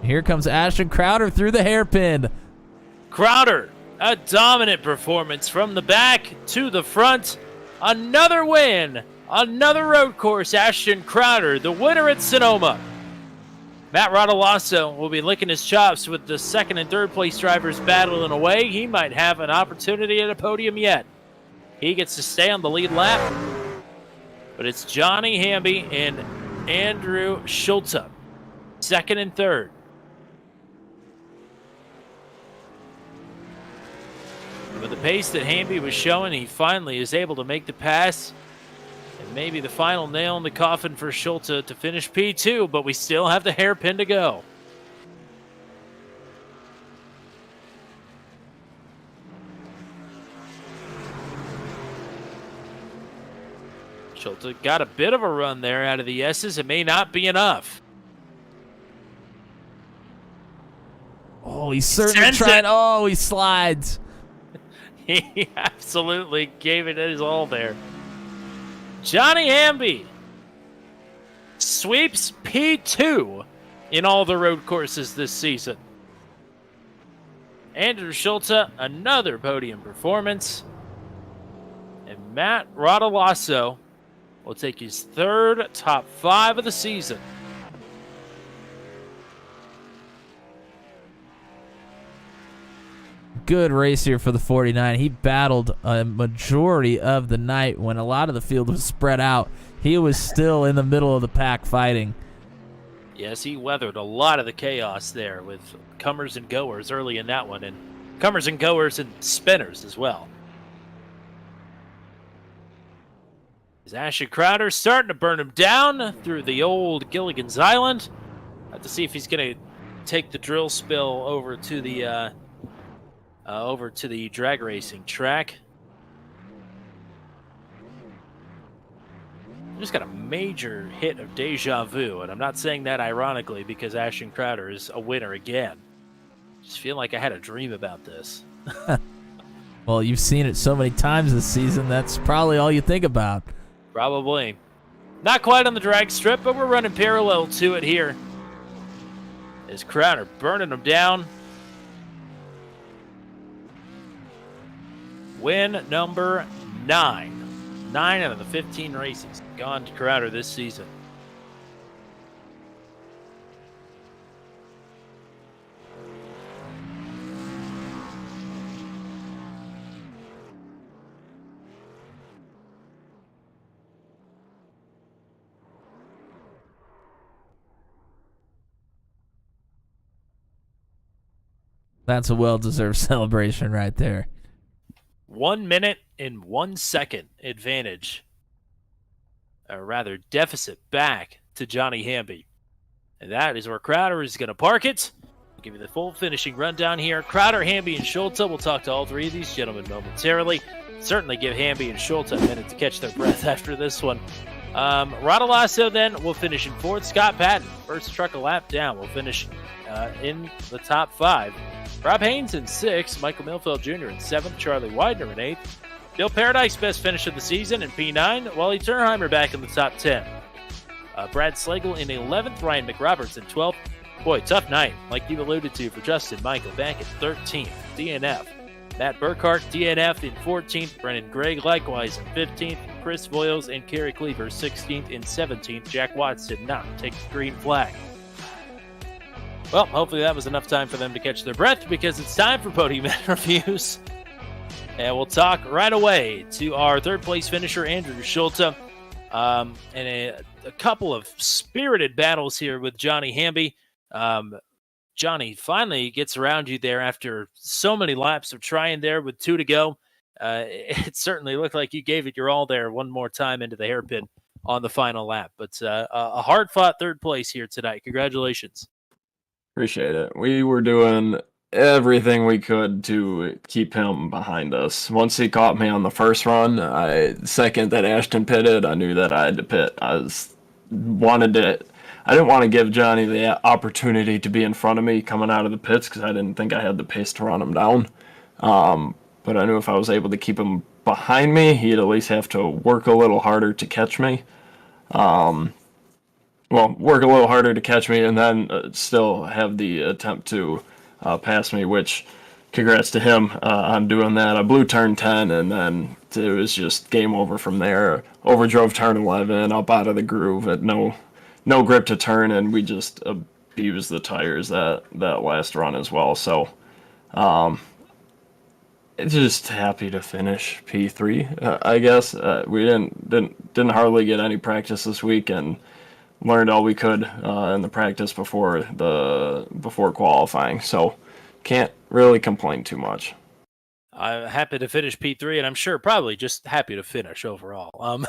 Here comes Ashton Crowder through the hairpin. Crowder, a dominant performance from the back to the front. Another win, another road course. Ashton Crowder, the winner at Sonoma. Matt Rodolasso will be licking his chops with the second and third place drivers battling away. He might have an opportunity at a podium yet. He gets to stay on the lead lap. But it's Johnny Hamby and Andrew Schulte, second and third. With the pace that Hamby was showing, he finally is able to make the pass. And maybe the final nail in the coffin for Schulte to finish P2, but we still have the hairpin to go. Schulte got a bit of a run there out of the S's. It may not be enough. Oh, he's certainly trying. Oh, he slides. He absolutely gave it his all there. Johnny Hamby sweeps P2 in all the road courses this season. Andrew Schulte, another podium performance. And Matt Rodolasso will take his third top 5 of the season. Good race here for the 49. He battled a majority of the night when a lot of the field was spread out. He was still in the middle of the pack fighting. Yes, he weathered a lot of the chaos there with comers and goers early in that one, and comers and goers and spinners as well. Is Ashton Crowder starting to burn him down through the old Gilligan's Island? Have to see if he's going to take the drill spill over to the drag racing track. I just got a major hit of deja vu, and I'm not saying that ironically because Ashton Crowder is a winner again. Just feel like I had a dream about this. Well, you've seen it so many times this season, that's probably all you think about. Probably. Not quite on the drag strip, but we're running parallel to it here. Is Crowder burning him down? Win number 9. 9 out of the 15 races gone to Crowder this season. That's a well-deserved celebration right there. 1 minute and 1 second advantage, or rather deficit, back to Johnny Hamby. And that is where Crowder is going to park it. I'll give you the full finishing rundown here. Crowder, Hamby, and Schulte. We'll talk to all three of these gentlemen momentarily. Certainly give Hamby and Schulte a minute to catch their breath after this one. Rodolasso then will finish in 4th. Scott Patton, first truck a lap down, will finish in the top 5. Rob Haynes in 6th, Michael Milfeld Jr. in 7th, Charlie Widener in 8th. Bill Paradise, best finish of the season in P9, Wally Turnheimer back in the top 10. Brad Slagle in 11th, Ryan McRoberts in 12th. Boy, tough night, like you alluded to, for Justin Michael back at 13th, DNF. Matt Burkhart, DNF in 14th, Brennan Gregg likewise in 15th, Chris Voiles and Kerry Cleaver 16th and 17th. Jack Watts did not take the green flag. Well, hopefully that was enough time for them to catch their breath because it's time for podium interviews. And we'll talk right away to our third place finisher, Andrew Schulte. And a couple of spirited battles here with Johnny Hamby. Johnny finally gets around you there after so many laps of trying there with 2 to go. It certainly looked like you gave it your all there one more time into the hairpin on the final lap. But a hard-fought third place here tonight. Congratulations. Appreciate it. We were doing everything we could to keep him behind us. Once he caught me on the first run, second that Ashton pitted, I knew that I had to pit. I didn't want to give Johnny the opportunity to be in front of me coming out of the pits because I didn't think I had the pace to run him down. But I knew if I was able to keep him behind me, he'd at least have to work a little harder to catch me. Work a little harder to catch me and then still have the attempt to pass me, which congrats to him on doing that. I blew turn 10 and then it was just game over from there. Overdrove turn 11 up out of the groove at no grip to turn, and we just abused the tires that last run as well. So just happy to finish P3, I guess. We didn't hardly get any practice this week and learned all we could in the practice before qualifying, so can't really complain too much. I'm happy to finish P3, and I'm sure probably just happy to finish overall.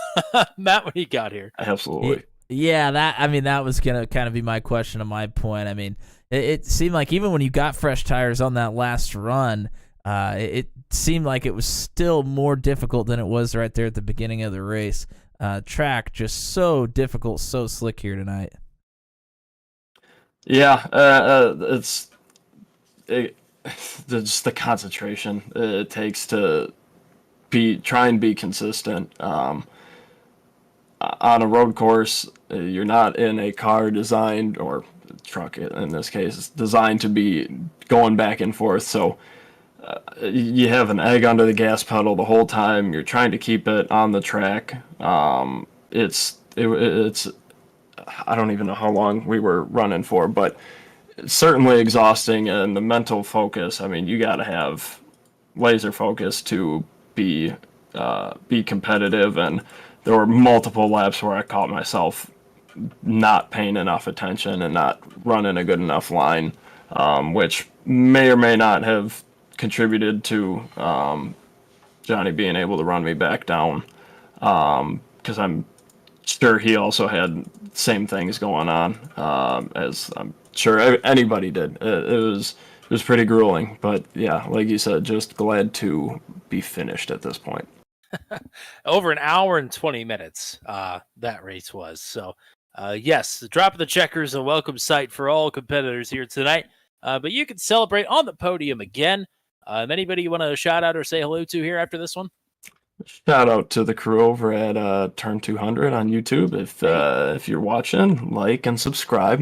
Matt, what do you got here? Absolutely. Yeah, that was gonna kind of be my question and my point. I mean, it seemed like even when you got fresh tires on that last run, it seemed like it was still more difficult than it was right there at the beginning of the race. Track just so difficult, so slick here tonight. Yeah, it's just the concentration it takes to try and be consistent. On a road course, you're not in a car designed, or truck in this case, designed to be going back and forth. So you have an egg under the gas pedal the whole time. You're trying to keep it on the track. It's I don't even know how long we were running for, but it's certainly exhausting. And the mental focus, I mean, you got to have laser focus to be competitive. And there were multiple laps where I caught myself not paying enough attention and not running a good enough line, which may or may not have contributed to Johnny being able to run me back down, because I'm sure he also had same things going on, as I'm sure anybody did. It was pretty grueling, but yeah, like you said, just glad to be finished at this point. Over an hour and 20 minutes, that race was. So, yes, the drop of the checkers, a welcome sight for all competitors here tonight. But you can celebrate on the podium again. Anybody you want to shout out or say hello to here after this one? Shout out to the crew over at Turn 200 on YouTube. If you're watching, like and subscribe.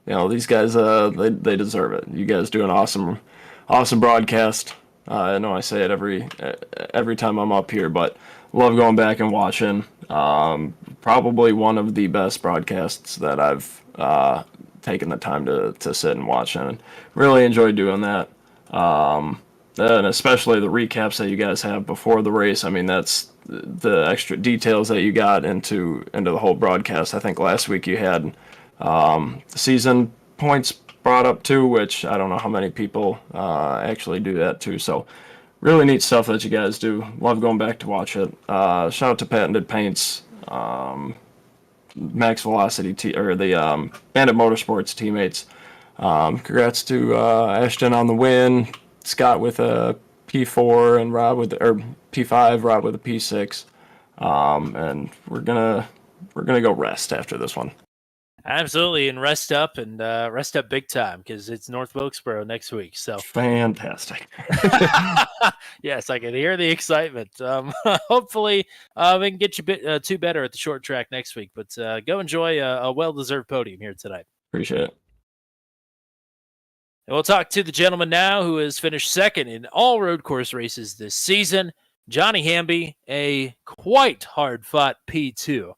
You know, these guys, they deserve it. You guys do an awesome broadcast. I know I say it every time I'm up here, but love going back and watching. Probably one of the best broadcasts that I've taken the time to sit and watch, and really enjoy doing that. And especially the recaps that you guys have before the race. I mean, that's the extra details that you got into the whole broadcast. I think last week you had season points brought up too, which I don't know how many people actually do that too. So really neat stuff that you guys do. Love going back to watch it. Shout out to Patented Paints, Max Velocity, or the Bandit Motorsports teammates. Congrats to Ashton on the win, Scott with a P4, and Rob with P5, Rob with a P6. And we're gonna go rest after this one. Absolutely, and rest up big time because it's North Wilkesboro next week. So fantastic. Yes, I can hear the excitement. Hopefully, we can get you two better at the short track next week. But go enjoy a well-deserved podium here tonight. Appreciate it. And we'll talk to the gentleman now who has finished second in all road course races this season, Johnny Hamby, a quite hard-fought P2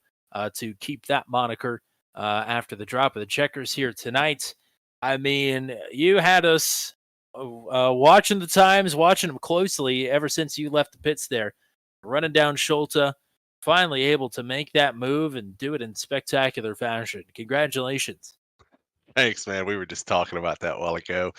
to keep that moniker after the drop of the checkers here tonight. I mean, you had us watching the times, watching them closely ever since you left the pits there, running down Schulta, finally able to make that move and do it in spectacular fashion. Congratulations. Thanks, man. We were just talking about that a while ago.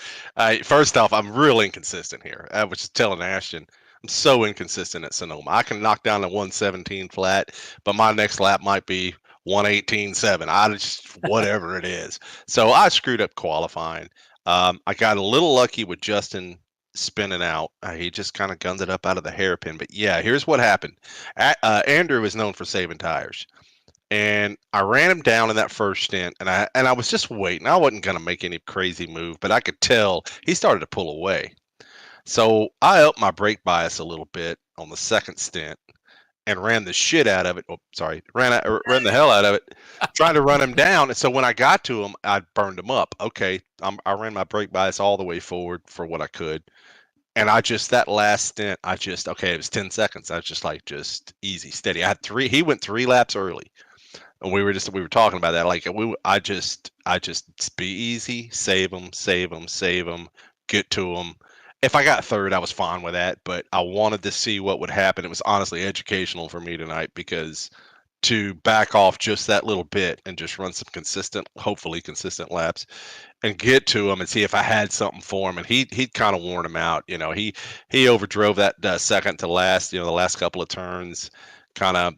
First off, I'm real inconsistent here. I was just telling Ashton, I'm so inconsistent at Sonoma. I can knock down a 117 flat, but my next lap might be 118.7. I just, whatever it is. So I screwed up qualifying. I got a little lucky with Justin spinning out. He just kind of gunned it up out of the hairpin. But yeah, here's what happened. Andrew is known for saving tires. And I ran him down in that first stint, and I was just waiting. I wasn't gonna make any crazy move, but I could tell he started to pull away. So I upped my brake bias a little bit on the second stint and ran the shit out of it. Oh, sorry, ran the hell out of it, trying to run him down. And so when I got to him, I burned him up. Okay, I ran my brake bias all the way forward for what I could, and that last stint, okay, it was 10 seconds. I was just easy, steady. I had three. He went 3 laps early. And we were talking about that. Like I just be easy, save them, get to them. If I got third, I was fine with that. But I wanted to see what would happen. It was honestly educational for me tonight because to back off just that little bit and just run some hopefully consistent laps and get to him and see if I had something for him. And he'd kind of worn him out. He overdrove that second to last. The last couple of turns. Kind of,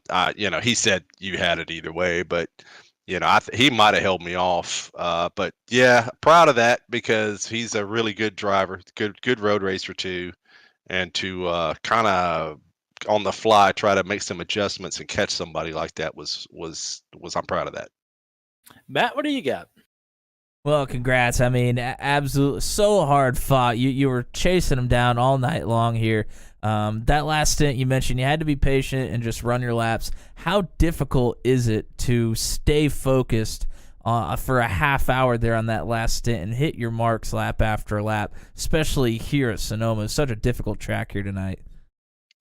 he said you had it either way, but he might have held me off. But yeah, proud of that because he's a really good driver, good road racer too, and to kind of on the fly try to make some adjustments and catch somebody like that was I'm proud of that. Matt, what do you got? Well, congrats. I mean, absolutely so hard fought. You were chasing him down all night long here. That last stint you mentioned, you had to be patient and just run your laps. How difficult is it to stay focused for a half hour there on that last stint and hit your marks lap after lap, especially here at Sonoma? It's such a difficult track here tonight.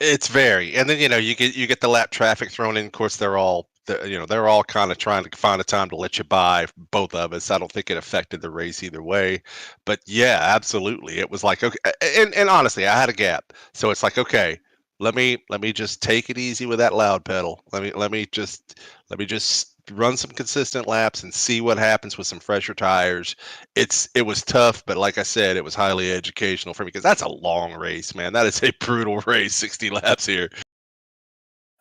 It's very, and then you get the lap traffic thrown in. Of course, they're all kind of trying to find a time to let you by, both of us. I don't think it affected the race either way, but yeah, absolutely. It was like, okay, and honestly, I had a gap, so it's like, okay, let me just take it easy with that loud pedal. Let me just run some consistent laps and see what happens with some fresher tires. It was tough, but like I said, it was highly educational for me because that's a long race, man. That is a brutal race, 60 laps here.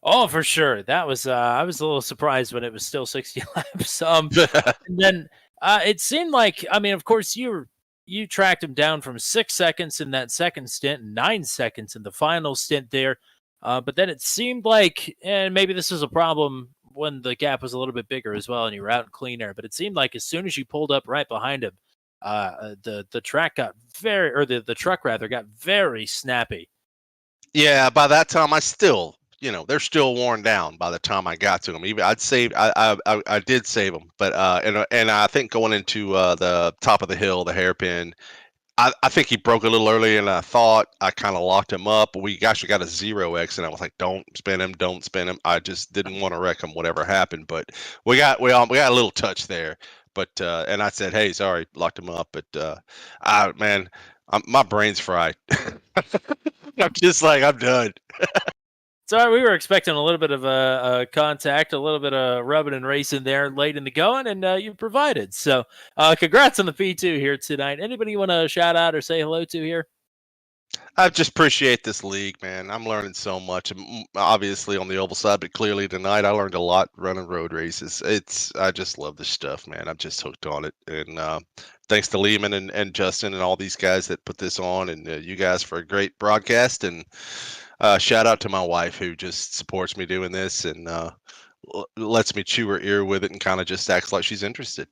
Oh, for sure. That was I was a little surprised when it was still 60 laps. And then it seemed like, I mean, of course, you tracked him down from 6 seconds in that second stint, 9 seconds in the final stint there. But then it seemed like, and maybe this was a problem when the gap was a little bit bigger as well, and you were out in clean air. But it seemed like as soon as you pulled up right behind him, the truck got very snappy. Yeah, by that time they're still worn down by the time I got to them. Even I did save them, but and I think going into the top of the hill, the hairpin, I think he broke a little earlier than I thought. I kind of locked him up. We actually got a 0x, and I was like, "Don't spin him." I just didn't want to wreck him, whatever happened. But we got a little touch there. But and I said, "Hey, sorry, locked him up." But man, my brain's fried. I'm just like, I'm done. So we were expecting a little bit of a contact, a little bit of rubbing and racing there late in the going, and you provided. So congrats on the P2 here tonight. Anybody you want to shout out or say hello to here? I just appreciate this league, man. I'm learning so much. Obviously on the oval side, but clearly tonight I learned a lot running road races. I just love this stuff, man. I'm just hooked on it. And thanks to Lehman and Justin and all these guys that put this on, and you guys for a great broadcast. And shout out to my wife who just supports me doing this and lets me chew her ear with it and kind of just acts like she's interested.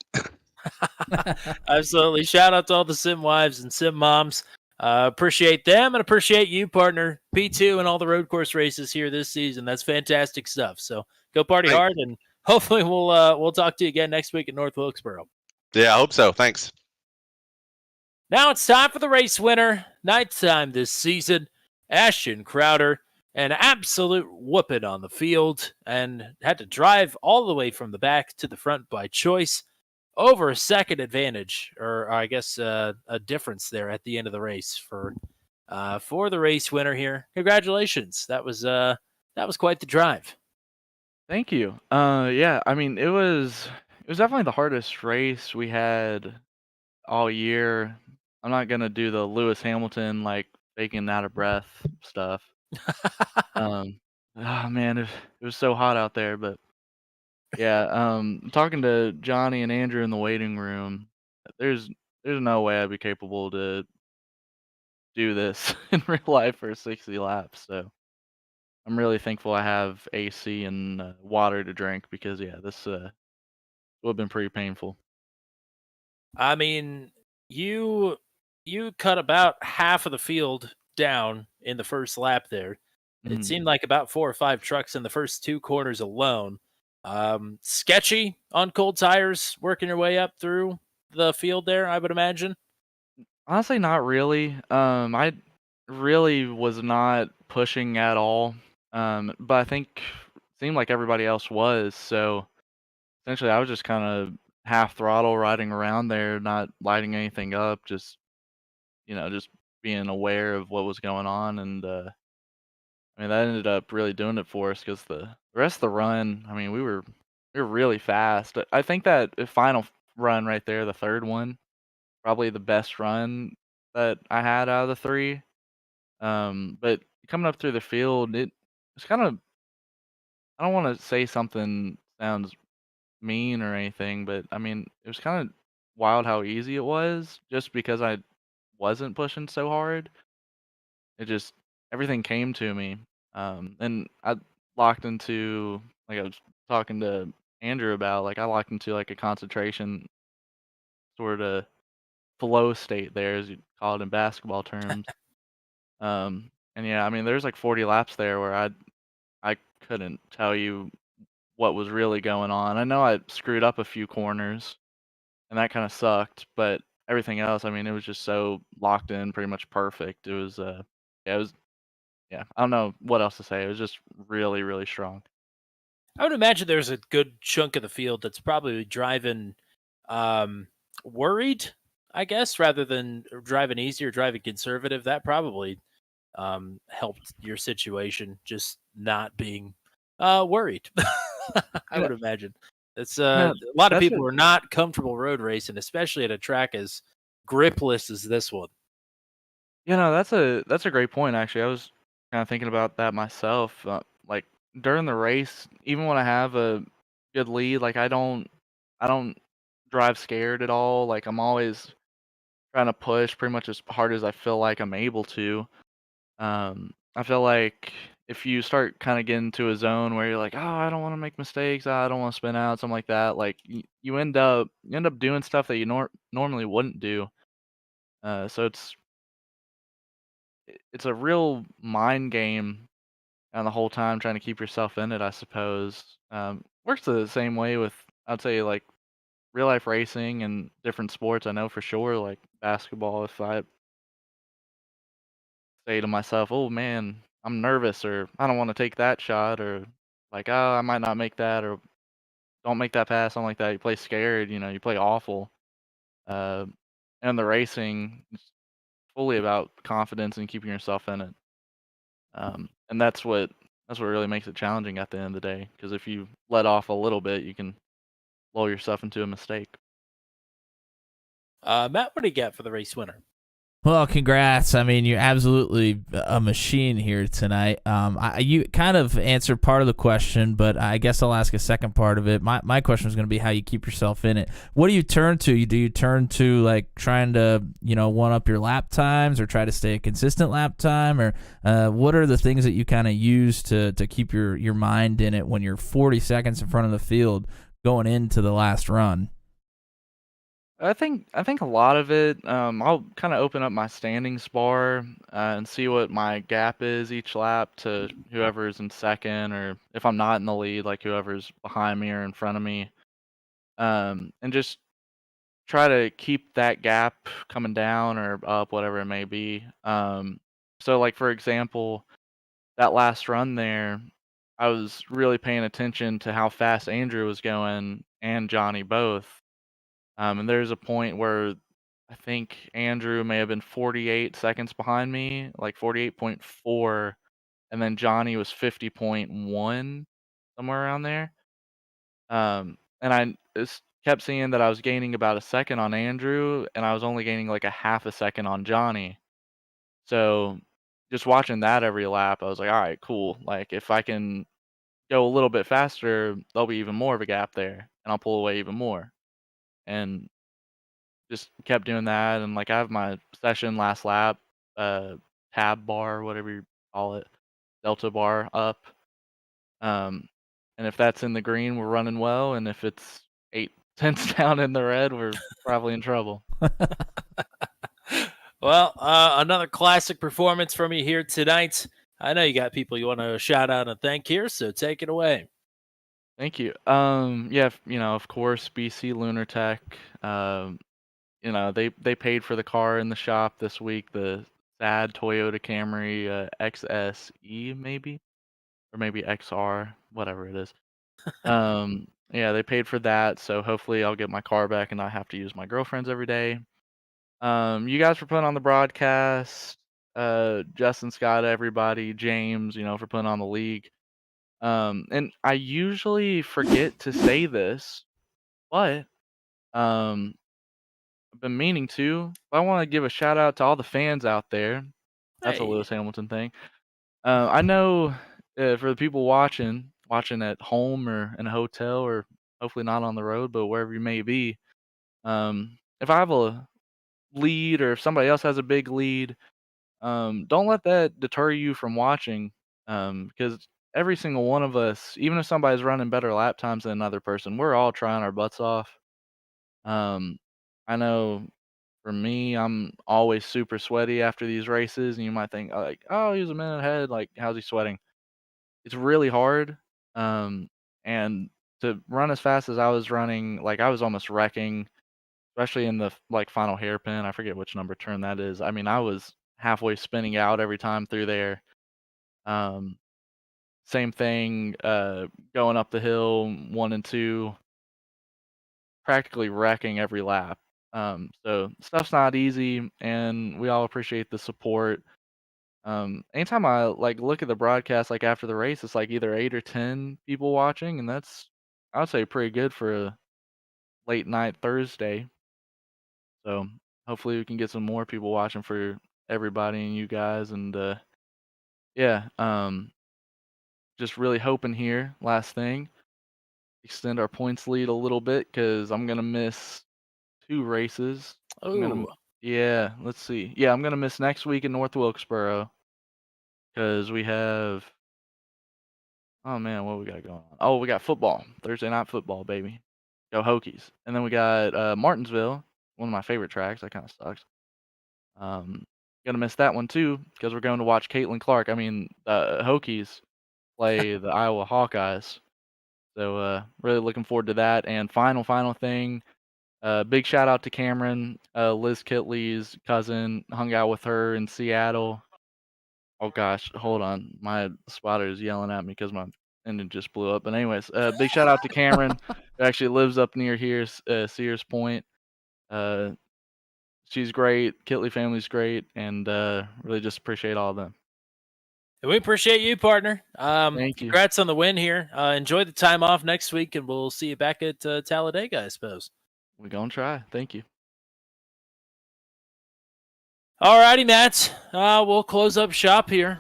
Absolutely. Shout out to all the sim wives and sim moms. Appreciate them and appreciate you, partner. P2 and all the road course races here this season. That's fantastic stuff. So go party hard, and hopefully we'll talk to you again next week at North Wilkesboro. Yeah, I hope so. Thanks. Now it's time for the race winner. Nighttime this season. Ashton Crowder, an absolute whooping on the field, and had to drive all the way from the back to the front by choice. over a second advantage, or I guess a difference there at the end of the race for the race winner here. Congratulations. That was quite the drive. Thank you. Yeah, I mean, it was definitely the hardest race we had all year. I'm not gonna do the Lewis Hamilton like faking out of breath stuff. Um, oh man, it was so hot out there, but yeah, talking to Johnny and Andrew in the waiting room, there's there's no way I'd be capable to do this in real life for 60 laps. So I'm really thankful I have AC and water to drink because yeah, this would have been pretty painful. I mean, you you cut about half of the field down in the first lap there. It Mhm. seemed like about 4 or 5 trucks in the first 2 corners alone. Sketchy on cold tires, working your way up through the field there, I would imagine. Honestly, not really. I really was not pushing at all. But I think it seemed like everybody else was. So essentially, I was just kind of half throttle riding around there, not lighting anything up, just being aware of what was going on. And I mean, that ended up really doing it for us because the rest of the run, I mean, we were really fast. I think that the final run right there, the third one, probably the best run that I had out of the three. But coming up through the field, it's kind of, I don't want to say something sounds mean or anything, but I mean, it was kind of wild how easy it was just because I wasn't pushing so hard. It just, everything came to me. And I locked into, like I was talking to Andrew about, like I locked into like a concentration sort of flow state there, as you call it in basketball terms. And yeah, I mean, there's like 40 laps there where I couldn't tell you what was really going on. I know I screwed up a few corners, and that kind of sucked, but everything else, I mean, it was just so locked in, pretty much perfect. Yeah, it was, yeah, I don't know what else to say. It was just really, really strong. I would imagine there's a good chunk of the field that's probably driving um, worried, I guess, rather than driving easy or driving conservative. That probably helped your situation, just not being worried. I Yeah, would imagine. It's yeah, a lot of that's people it. are not comfortable road racing, especially at a track as gripless as this one. That's a great point actually. I was kind of thinking about that myself. Like during the race, even when I have a good lead, like I don't drive scared at all. Like I'm always trying to push pretty much as hard as I feel like I'm able to. I feel like if you start kind of getting into a zone where you're like, oh, I don't want to make mistakes, I don't want to spin out, something like that, like you end up doing stuff that you normally wouldn't do. So it's a real mind game, and the whole time trying to keep yourself in it, I suppose. Works the same way with, I'd say, like real life racing and different sports. I know for sure, like basketball, if I say to myself, "Oh man, I'm nervous," or "I don't want to take that shot," or like, "Oh, I might not make that," or "Don't make that pass," something like that. You play scared, you play awful. Uh, and the racing is fully about confidence and keeping yourself in it. And that's what really makes it challenging at the end of the day. Because if you let off a little bit, you can lull yourself into a mistake. Matt, what do you get for the race winner? Well, congrats. I mean, you're absolutely a machine here tonight. You kind of answered part of the question, but I guess I'll ask a second part of it. My question is going to be how you keep yourself in it. What do you turn to? Do you turn to like trying to, one up your lap times or try to stay a consistent lap time? Or what are the things that you kind of use to keep your mind in it when you're 40 seconds in front of the field going into the last run? I think a lot of it. I'll kind of open up my standings bar and see what my gap is each lap to whoever's in second, or if I'm not in the lead, like whoever's behind me or in front of me. And just try to keep that gap coming down or up, whatever it may be. So like for example, that last run there, I was really paying attention to how fast Andrew was going and Johnny both. And there's a point where I think Andrew may have been 48 seconds behind me, like 48.4, and then Johnny was 50.1, somewhere around there. And I kept seeing that I was gaining about a second on Andrew, and I was only gaining like a half a second on Johnny. So just watching that every lap, I was like, all right, cool. Like if I can go a little bit faster, there'll be even more of a gap there, and I'll pull away even more. And just kept doing that, and like I have my session last lap, tab bar, whatever you call it, delta bar up. And if that's in the green, we're running well, and if it's 8 tenths down in the red, we're probably in trouble. Well, another classic performance from you here tonight. I know you got people you want to shout out and thank here, so take it away. Thank you. Yeah, of course, BC Lunar Tech. They paid for the car in the shop this week, the sad Toyota Camry XSE maybe, or maybe XR, whatever it is. Yeah, they paid for that, so hopefully I'll get my car back and not have to use my girlfriend's every day. You guys for putting on the broadcast, Justin, Scott, everybody, James, for putting on the league. And I usually forget to say this, but I've been meaning to. I want to give a shout out to all the fans out there. That's a Hey. Lewis Hamilton thing. I know for the people watching at home or in a hotel or hopefully not on the road, but wherever you may be, if I have a lead or if somebody else has a big lead, don't let that deter you from watching, because every single one of us, even if somebody's running better lap times than another person, we're all trying our butts off. I know for me, I'm always super sweaty after these races, and you might think like, oh, he was a minute ahead. Like, how's he sweating? It's really hard. And to run as fast as I was running, like I was almost wrecking, especially in the like final hairpin. I forget which number turn that is. I mean, I was halfway spinning out every time through there. Same thing, going up the hill 1 and 2, practically wrecking every lap. So stuff's not easy, and we all appreciate the support. Anytime I like look at the broadcast, like after the race, it's like either 8 or 10 people watching, and that's I would say pretty good for a late night Thursday. So hopefully we can get some more people watching for everybody and you guys, and yeah, just really hoping here. Last thing, extend our points lead a little bit because I'm gonna miss 2 races. Oh, Yeah, let's see. Yeah, I'm gonna miss next week in North Wilkesboro because we have. Oh man, what we got going on? Oh, we got football. Thursday night football, baby. Go Hokies. And then we got Martinsville, one of my favorite tracks. That kind of sucks. Gonna miss that one too because we're going to watch Caitlin Clark. I mean, Hokies play the Iowa Hawkeyes. So really looking forward to that. And final thing. Big shout out to Cameron, Liz Kitley's cousin. Hung out with her in Seattle. Oh gosh, hold on. My spotter is yelling at me because my engine just blew up. But anyways, big shout out to Cameron, who actually lives up near here, Sears Point. She's great. Kitley family's great, and really just appreciate all of them. and we appreciate you, partner. Thank you. Congrats on the win here. Enjoy the time off next week, and we'll see you back at Talladega, I suppose. We're gonna try. Thank you. Alrighty, Matt. We'll close up shop here.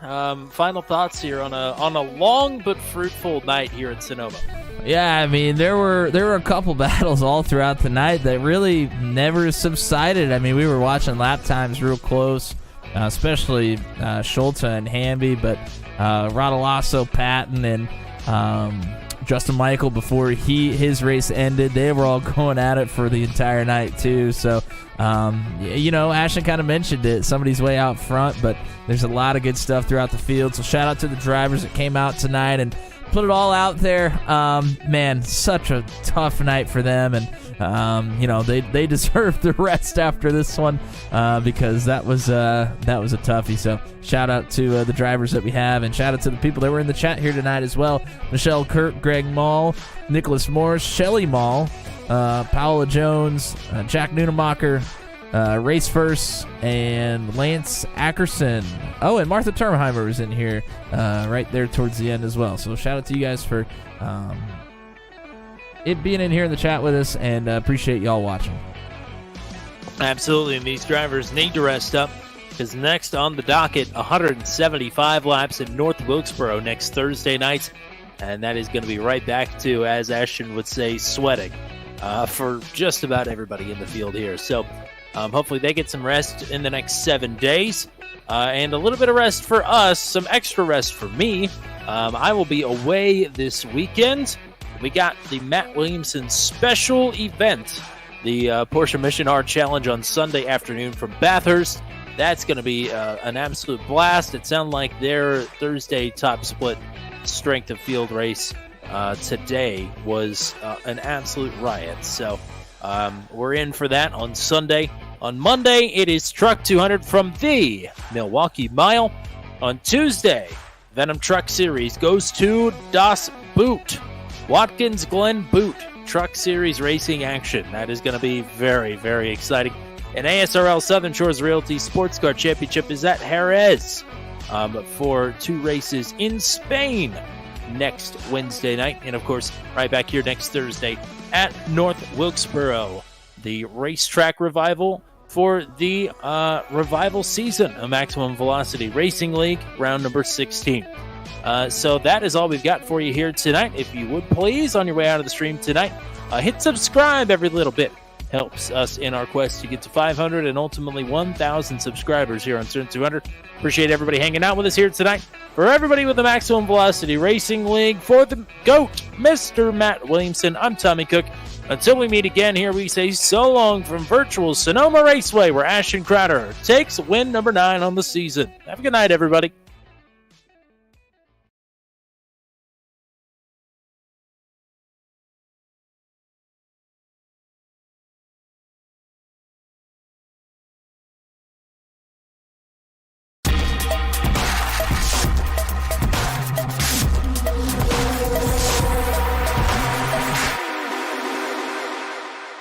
Final thoughts here on a long but fruitful night here at Sonoma. Yeah, I mean, there were a couple battles all throughout the night that really never subsided. I mean, we were watching lap times real close, especially Schultz and Hamby, but Rodolasso, Patton, and Justin Michael, before his race ended, they were all going at it for the entire night too. So, Ashton kind of mentioned it. Somebody's way out front, but there's a lot of good stuff throughout the field. So shout out to the drivers that came out tonight and put it all out there. Man, such a tough night for them, and they deserve the rest after this one because that was a toughie. So shout out to the drivers that we have, and shout out to the people that were in the chat here tonight as well. Michelle Kirk, Greg Mall, Nicholas Morris, Shelly Mall, Paola Jones, Jack Nunemacher, Race First, and Lance Ackerson. Oh, and Martha Termheimer was in here right there towards the end as well. So shout out to you guys for it being in here in the chat with us, and appreciate y'all watching. Absolutely, and these drivers need to rest up, because next on the docket, 175 laps in North Wilkesboro next Thursday night, and that is going to be right back to, as Ashton would say, sweating for just about everybody in the field here. So hopefully they get some rest in the next 7 days, and a little bit of rest for us, some extra rest for me. I will be away this weekend. We got the Matt Williamson special event, the Porsche Mission R Challenge on Sunday afternoon from Bathurst. That's going to be an absolute blast. It sounded like their Thursday top split strength of field race today was an absolute riot. So we're in for that on Sunday. On Monday, it is Truck 200 from the Milwaukee Mile. On Tuesday, Venom Truck Series goes to Das Boot. Watkins Glen Boot Truck Series racing action. That is going to be very, very exciting. And ASRL Southern Shores Realty Sports Car Championship is at Jerez for 2 races in Spain next Wednesday night. And, of course, right back here next Thursday at North Wilkesboro, the racetrack revival for the revival season of Maximum Velocity Racing League, round number 16. So that is all we've got for you here tonight. If you would please, on your way out of the stream tonight, hit subscribe. Every little bit helps us in our quest to get to 500 and ultimately 1,000 subscribers here on Turn 200. Appreciate everybody hanging out with us here tonight. For everybody with the Maximum Velocity Racing League, for the GOAT, Mr. Matt Williamson, I'm Tommy Cook. Until we meet again here, we say so long from virtual Sonoma Raceway, where Ashton Crowder takes win number 9 on the season. Have a good night, everybody.